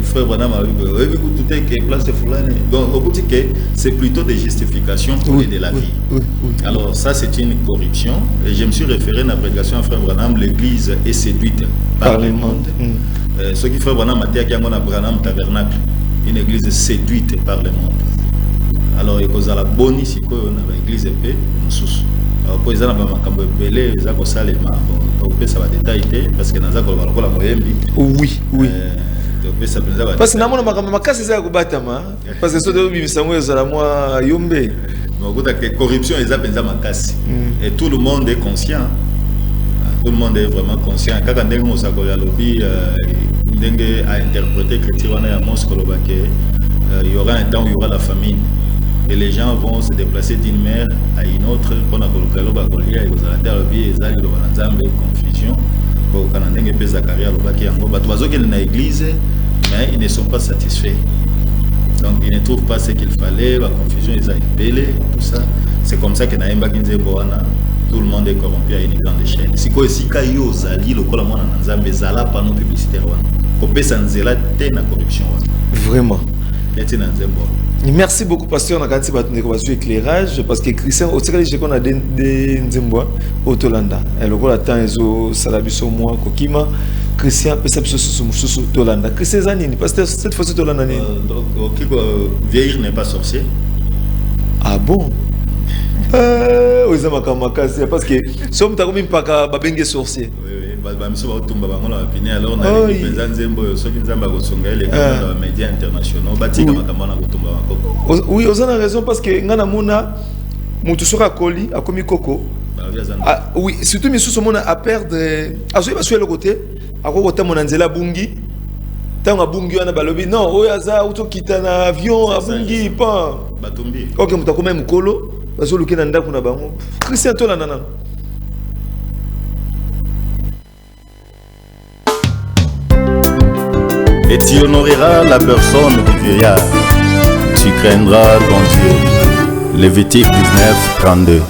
frère Branham a vu tout est que place de Foulane. Donc au bout que c'est plutôt des justifications pour de la vie. Alors ça c'est une corruption. Et je me suis référé à la prédication à frère Branham, l'église est séduite par le monde. Ce qui frère Branham a dit qu'il y a un Branham tabernacle, une église séduite par le monde. Alors il y a la bonne ici qu'on a l'église épée sous. Alors pour les gens qui ont belé, ils ont ça les mains. Donc ça va détailler parce que dans ça qu'on va la moyembi. Oui. Parce que namona makasi za kubatama parce que soto bibisango ezala moi yombe. Donc la corruption ils appellent ça makasi. Et tout le monde est conscient. Tout le monde est vraiment conscient. Quand on est dans sa lobby, ndenge a interprété Chrétien ya Mos Kolobake, il y aura un temps où il y aura la famine. Et les gens vont se déplacer d'une mer à une autre pour la Colombie et aux Alabie et Zali de confusion. Pour le Canada, et puis Zacharia, le Baki Ango. Bateau qui est dans l'église, mais ils ne sont pas satisfaits. Donc ils ne trouvent pas ce qu'il fallait, la confusion, ils ont épelé, tout ça. C'est comme ça que dans Mba Kinze Boana, tout le monde est corrompu à une grande échelle. Si quoi si Kayo Zali, le Colamon en Zambé, Zala, panneau publicitaire, Kopé Sanzela, t'es la corruption. Vraiment. Et merci beaucoup, pasteur. On a gardé votre éclairage parce que Christian, au secret, j'ai qu'on a des Nzembois au Tolanda. Et le gros attend ils ont salabiso moi Kokima. Christian peut s'appuyer sur Tolanda. Christian Zanini, pasteur cette fois-ci Tolanda. Donc vieillir n'est pas sorcier. Ah bon? Oui, ça m'a cassé parce que si on t'a comme pas babenge sorcier. Alors on a les Nzembo, ceux qui Nzamba Gosonga, les médias internationaux, Batika Makamana Gotumba. Oui, vous avez raison parce que Ngana Mona, Moutousura Koli, a commis Coco. Oui, surtout mes sous à perdre. À ce sur le côté, à côté mon Anzela Bungi. Tant à Bungi on a balobi. Non, Oyaza, auto quitte un avion à Bungi, pas. Batumbi. Ok, Mouta comme un colo, parce que le Canada qu'on a bango. Christian Tolanana. Et tu honoreras la personne du vieillard. Tu craindras ton Dieu. Lévitique 19:32.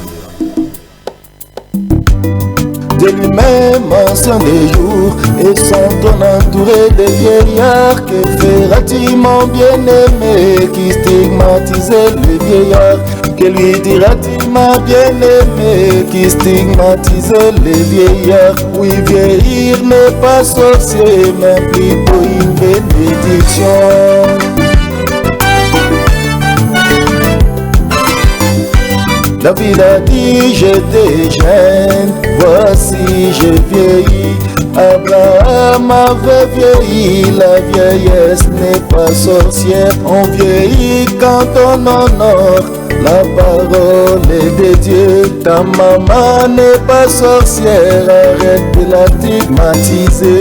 De lui-même ancien des jours, et sont entouré de vieillards. Que fera-t-il mon bien-aimé qui stigmatisait le vieillard? Que lui dira-t-il ma bien-aimée qui stigmatisait les vieillards? Oui, vieillir n'est pas sorcier, mais plutôt une bénédiction. David a dit j'étais jeune, voici j'ai vieilli. Abraham avait vieilli, la vieillesse n'est pas sorcière. On vieillit quand on honore la parole de Dieu. Ta maman n'est pas sorcière, arrête de la stigmatiser.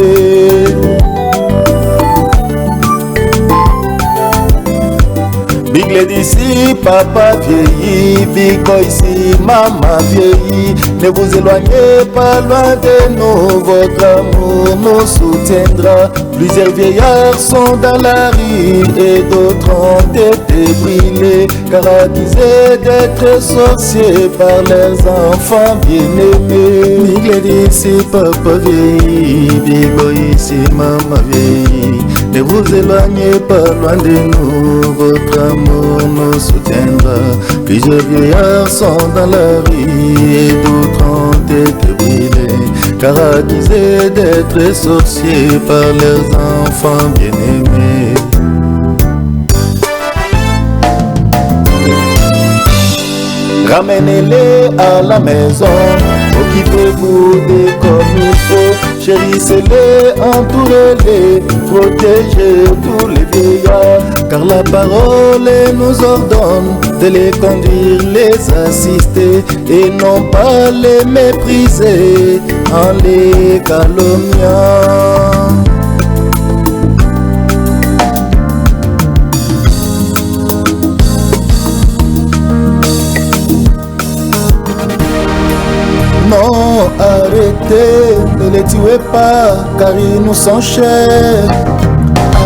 Big Lady ici, papa vieillit, Big Boy ici, maman vieillit. Ne vous éloignez pas loin de nous, votre amour nous soutiendra. Plusieurs vieillards sont dans la rue et d'autres ont été brûlés, car accusés d'être sorciers par leurs enfants bien-aimés. Big Lady ici, papa vieillit, Big Boy ici, maman vieillit. Ne vous éloignez pas loin de nous, votre amour nous soutiendra. Plusieurs vieillards sont dans la rue et d'autres ont été brûlés, car accusés d'être sorciers par leurs enfants bien-aimés. Ramenez-les à la maison, occupez-vous d'eux comme il faut. Chérissez-les, entourez-les, protégez tous les vieillards. Car la parole nous ordonne de les conduire, les assister, et non pas les mépriser en les calomniant. Non, arrêtez, ne les tuez pas, car ils nous sont chers.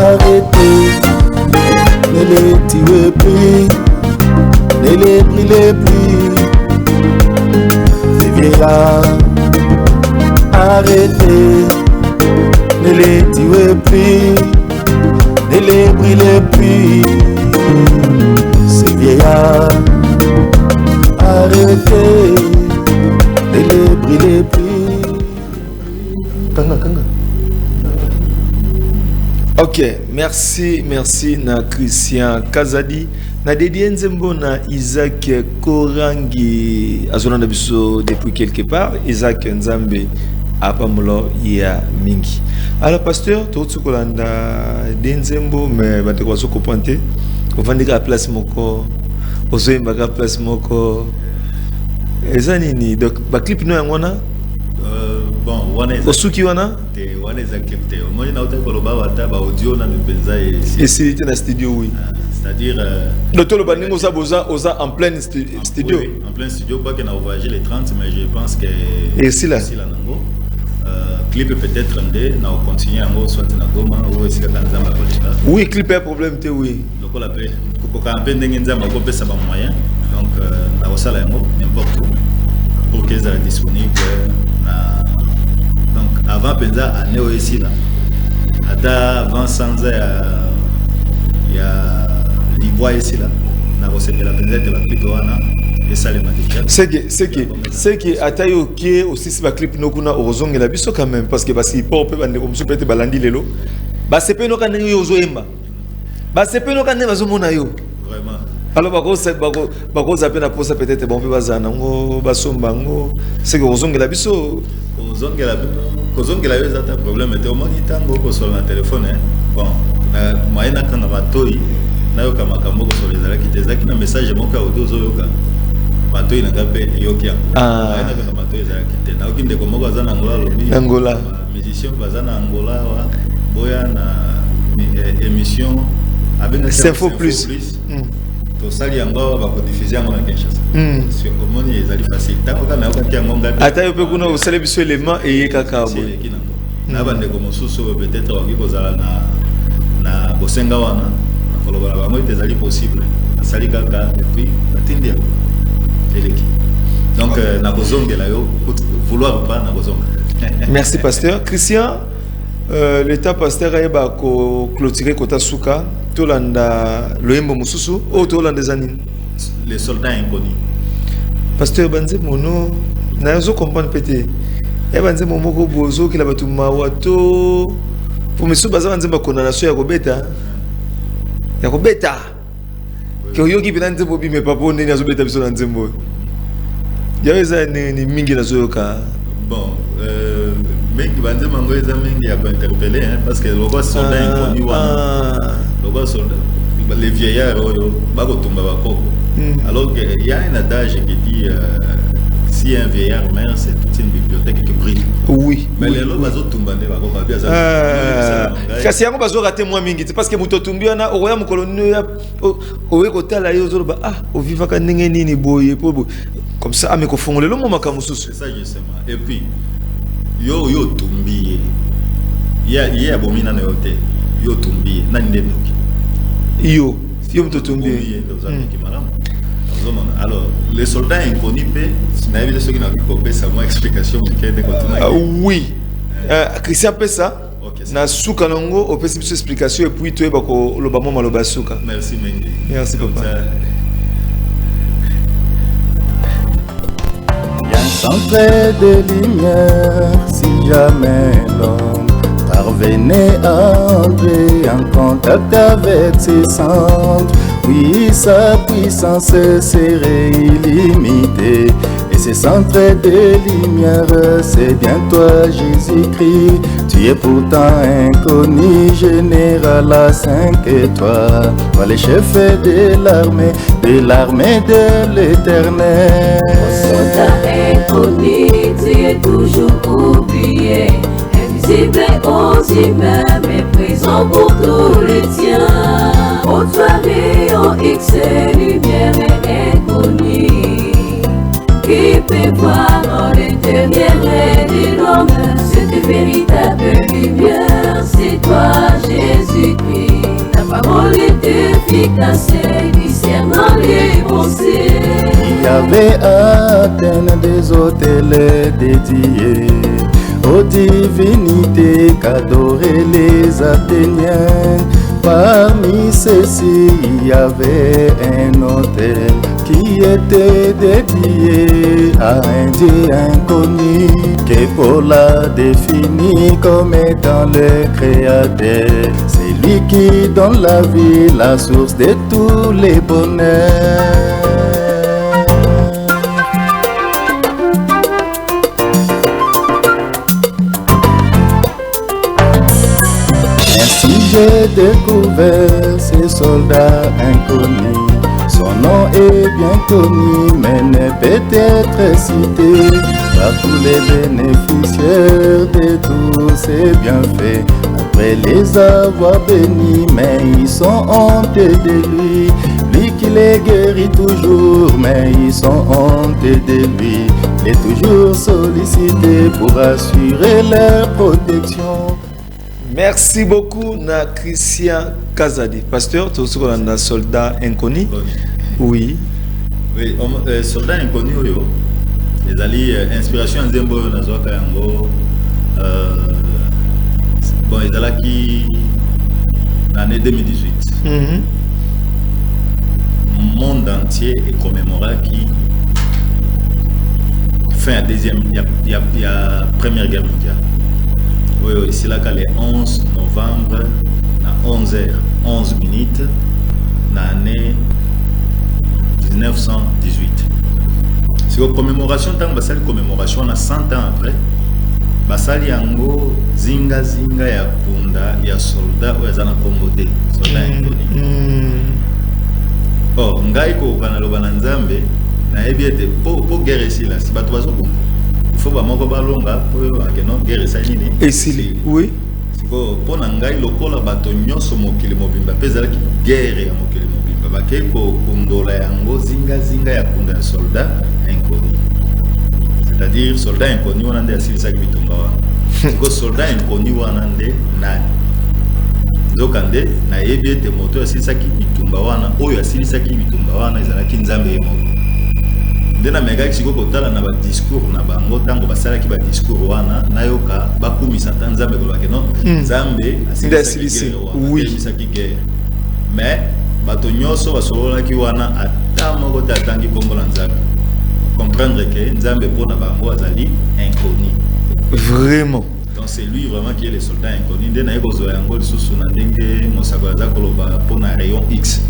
Arrêtez, ne les tuez plus, Ok, merci na Christian Kazadi. Na dédié nzembo na Isaac Korangi azona biso depuis quelque part. Isaac Nzambe apamolo ya mingi. Alors pasteur, tout ce qu'on a denzembo mais ba de quoi se comprendre. On va dire à place moko. Ozo mbaka place moko. Ezanini donc ba clip no ngona. Bon, wana eza osuki wana te wana eza clip te. Moi na uta koloba wata ba audio na mpenza et c'est na studio oui. C'est-à-dire le tolo baningo ça boza en plein studio. Oui, en plein studio pas que na voyager les 30 mais je pense que et si là nango clip peut-être ndé na continuer ngo soit na goma ou esika kanzamba koleka. Oui, clip est problème te oui. Donc la paix ko ka mpe ndenge nzamba ko pesa ba moyen donc na osala ngo n'importe où pour qu'ils soient disponibles. Donc avant penza année aussi là avant sans il y a l'ivoire ici là na recette la penza de la clip wana et ça les magique c'est que atayo qui aussi si ba clip no kuna orozongela biso quand même parce que basi pop bande comme so peut-être balandi lelo ba sepe no kana yo zoemba ba sepe no kana bazomona yo vraiment. Alors bako zape na posa peut-être bon pe bazana ngo basomba ngo c'est que orozongela biso kozongela yo eza ta problème te omoni ntango okosola na telefone bon moyen nakanga matoi nayoka makambo okosola ezalaki te ezalaki na message moko ya audio ozoyoka matoi nanga mpe eyoki yango moyen nakanga matoi ezalaki te nayoki ndeko moko aza na Angola alobi Angola musicien baza na Angola wa boya na émission abenga Info Plus tosali yango bakodiffuser yango na Kinshasa sur omoni ezali facile tango kana yokaki yango ngapi ata yo pe kuna osala biso élément eyekaka bo na bandeko mosusu peut-être okoki kozala na bosenga wana nakoloba na bango ete ezali possible asali kaka epuis batindi yango eleki donc nakozongela yo vouloir ou pas nakozonga. Merci pasteur Christian. L'état pasteur ayeba ko clôturer kota suka tolanda loyembo mususu o tolanda zanini les soldats inconnus. Pasteur banze mono na zo comprendre pété e banze momoko bozo kila batu mawato pour misu baza banze ba condamnation ya kobeta ke oyoki bina nzembo bi me papo ndeni azobeta biso na nzembo yaweza ni mingi na zoyoka bon mingi banze mango eza mingi ya interpeller parce que le roi soldat inconnu wana le roi soldat les vieillards oyo bakotumba bakoko alors que il y a un adage qui dit si un vieillard meurt c'est toute une bibliothèque qui brille. Oui mais les lois bazotumba nde bakoko bia za kasi yango bazo rater moi mingi parce que muto tumbiana oya mukoloni ya owe kotala yo zolo ba o vivaka ndenge nini boye po comme ça ameko fongolelo mo makamususu c'est ça justement et puis yo tumbiye ya bomina na yote yo tumbiye nani nde ndoki yo muto tumbiye alors les soldats inconnus na yebile soki na kopesa moi explication mukende kotuna oui Christian pesa na suka nango opesi biso explication et puis toyeba ko loba mo maloba suka. Merci Mengi. Merci papa. Il y a un centre de lumière si jamais l'homme parvenait à entrer en contact avec ses centres. Oui, sa puissance serait illimitée. Et ces centres de lumière, c'est bien toi, Jésus-Christ. Tu es pourtant inconnu, général à 5 étoiles. Toi, le chef de l'armée de l'Éternel. Soldat inconnu, tu es toujours oublié. Invisible aux humains, mais présent pour tous les tiens. Ô toi, rayon X, lumière inconnue, qui peut voir dans les dernières de l'homme. Cette véritable lumière, c'est toi, Jésus-Christ. Ta parole est efficace, discernant les pensées. Il y avait à Athènes des hôtels dédiés aux divinités qu'adoraient les Athéniens. Parmi ceux-ci, il y avait un hôtel qui était dédié à un Dieu inconnu, que Paul a défini comme étant le Créateur. C'est C'est lui qui donne la vie, la source de tous les bonheurs. Ainsi j'ai découvert ces soldats inconnus. Son nom est bien connu, mais ne peut être cité par tous les bénéficiaires de tous ces bienfaits. Après les avoir bénis, mais ils sont honteux de lui. Lui qui les guérit toujours, mais ils sont honteux de lui. Il est toujours sollicité pour assurer leur protection. Merci beaucoup na Christian Kazadi. Pasteur, tu es un soldat inconnu? Oui. Oui, soldat inconnu, les alliés, inspiration Zembo, Nazoka Yango. Bon, ils sont là qui, l'année 2018. Le monde entier est commémoré qui fin à deuxième, il y a Première Guerre mondiale. Oui, c'est là que le 11 novembre, à 11h11, l'année 1918. C'est une commémoration, tant que c'est commémoration, on a 100 ans après. Basali yango zinga ya kunda ya soldat ou ya na Kombote, soldat inconnu. Oh, ngai ko kana loba na Nzambe na ebiete po guerre ici là, si bato bazo bomba. Il faut vraiment que balonga pour que non guerre ça nini. Et si oui. Siko po na ngai lokola bato nyonso mokili mobimba pezala ki guerre ya mokili mobimba bake ko kundola yango zinga ya kunda ya soldat inconnu. C'est-à-dire soldat inconnu on a des asilisa qui bitumba wana. Siko soldat inconnu wana nde nani. Zokande na ebiete moto asilisa ki bitumba wana oyo asilisa ki bitumba wana ezala ki Nzambe yemo. Ndena mega siko kotala na ba discours na bango tango basala ki ba discours wana nayoka bakumisa Nzambe ko bakeno Nzambe asilisa oui ki guerre. Mais bato nyoso basolola ki wana ata moko tatangi kombo na Nzambe. Comprendre que Nzambe pona bango azali inconnu. Vraiment. Donc c'est lui vraiment qui est le soldat inconnu. Ndena yeko zo yango lisusu na ndenge mosako za koloba pona rayon X.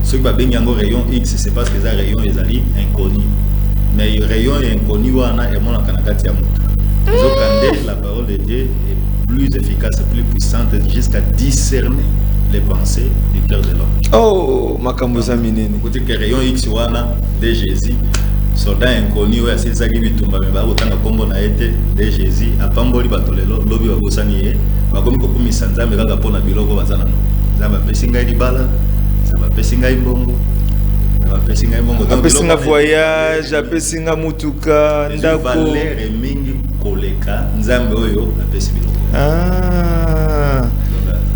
Ce qui va bien yango rayon X c'est parce que ça rayon ezali inconnu. Mais le rayon inconnu wana et mon kanakati ya mutu. Zokande la parole de Dieu est plus efficace, plus puissante jusqu'à discerner les pensées du cœur de l'homme. Oh, makambo za minene. Côté que rayon X wana de Jésus, soldat inconnu ouais c'est ça qui bitumba mais ba otanga kombo na été de Jésus apamboli batolelo lobi babosani ye bakomi kokumisa Nzambe kaka pona biloko bazana. Nzambe pesinga libala, Nzambe pesinga imbongo. Apesinga voyage, apesinga mutuka, ndako. Valere mingi koleka Nzambe oyo apesi biloko. Ah.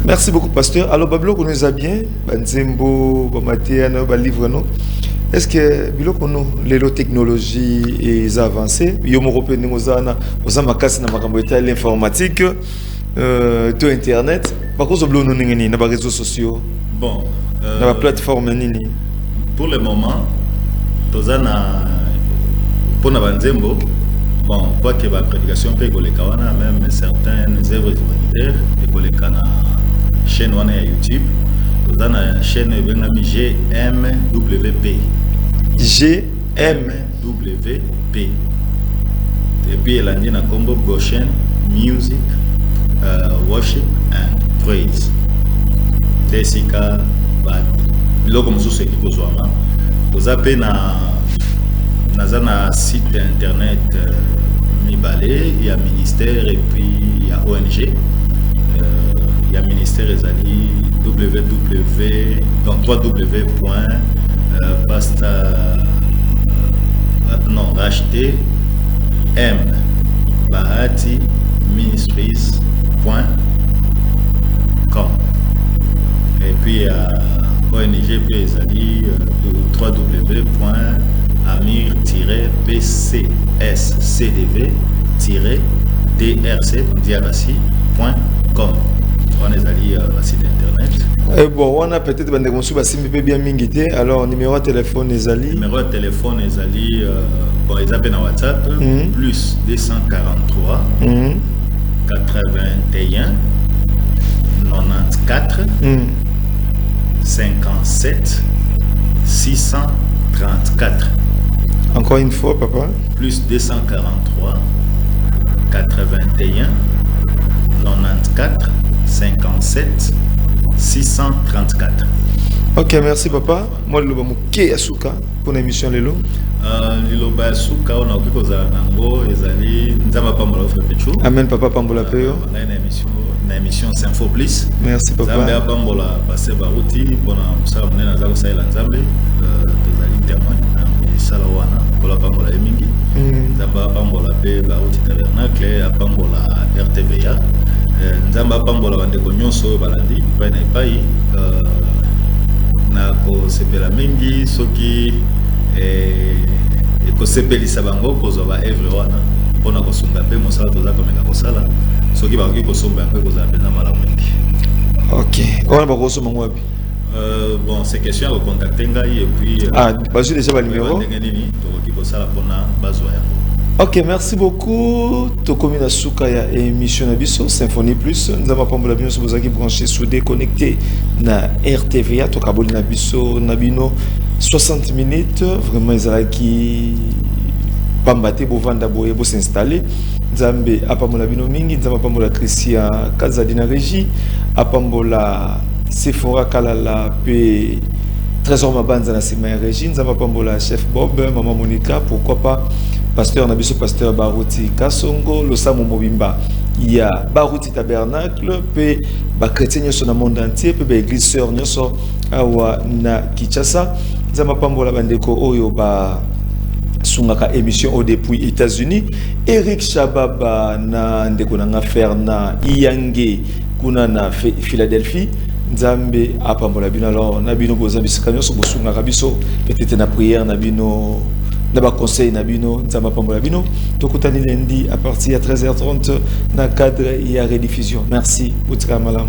Merci beaucoup pasteur. Alors Babilo qu'on nous a bien, Banzembo, Bamatéano, Balivre non. Est-ce que biloko no les technologies et avancées, yo européen ngozana, ozama kasi na makambo eta l'informatique, to internet, par contre oblo no ngeni na ba réseaux sociaux. Bon, na ba plateforme nini. Pour le moment, tozana pour na Banzembo, bon, quoi que la prédication peut les kawana même certaines œuvres humanitaires et les kana chaîne wana ya YouTube, tozana chaîne benami GMWP. GMWP. Et puis elle a dit na combo Goshen Music, Worship and Praise. Desika ba biloko mosusu eki kozwama toza mpe na site internet mibale ya ministère et puis ya ONG ya ministère ezali www.bahatiministries.com et puis ONG Pézali www.amir-pcscdv-drc.com. On est allé à site internet. Bon, on a peut-être bien mingité. Alors, numéro de téléphone est allé. Numéro de téléphone est allé. Bon, ils appellent dans WhatsApp. Plus 243 81 94 57 634. Encore une fois, papa. Plus 243 81 94 57 634. Ok, merci papa. Moi, je vais vous Asuka pour l'émission Lelo. Liloba Asuka, on a occupé aux Alanango, les alliés, Nzama Pambola Frepecho. Amen, papa Pambola Peyo. On a une émission Symphopolis. Merci papa. Zambé Pambola passé Barouti, bon, ça va mener à Zalo Saïla Nzambe, des alliés témoins, Salawana, pour la Pambola Emingi. Zamba Pambola Pe, Barouti Tabernacle, à Pambola RTVA. Nzamba Pambola Vandeko Nyonso, Balandi, Paina Pai. Na ko sepela mingi soki ko sepelisa bango kozwa evre wana pona ko sunga pe mosala toza komenga kosala soki ba ko somba pe kozala pena mala mingi. Ok, on va ko somba ngwapi bon c'est question de contacter ngai et puis bazu déjà ba numéro nini to ko sala pona bazwa yango. Ok, merci beaucoup. Tokomi na suka ya émission na biso Symphonie Plus. Nous avons Pambola Bino sur qui branché soudé connecté na RTVA to kaboli na biso na bino 60 minutes vraiment ezala ki pambate bo vanda boye bo s'installer. Nzambe apambola bino mingi, nzambe apambola Christian Kazadi na régie, apambola Sephora Kalala pe Trésor Mabanza na sima régie, nzambe apambola chef Bob, maman Monica, pourquoi pas pasteur Nabiso, pasteur Barouti Kasongo, le Samo Mobimba. Il y a Barouti Tabernacle, puis les chrétiens dans le monde entier, puis les églises sœurs na Kinshasa. Zama Pambola Bandeko Oyo ba sungaka émission depuis États-Unis. Eric Chababa na ndeko na faire na Iyange kuna na Philadelphie. Nzambe apambola bino alors na bino bozambi sikanyo so bosungaka biso peut-être na prière na bino. D'abord conseil Nabino, Nzamba Pambola Bino, Tokutani lundi à partir de 13h30 dans le cadre de la rediffusion. Merci, Outra Malam.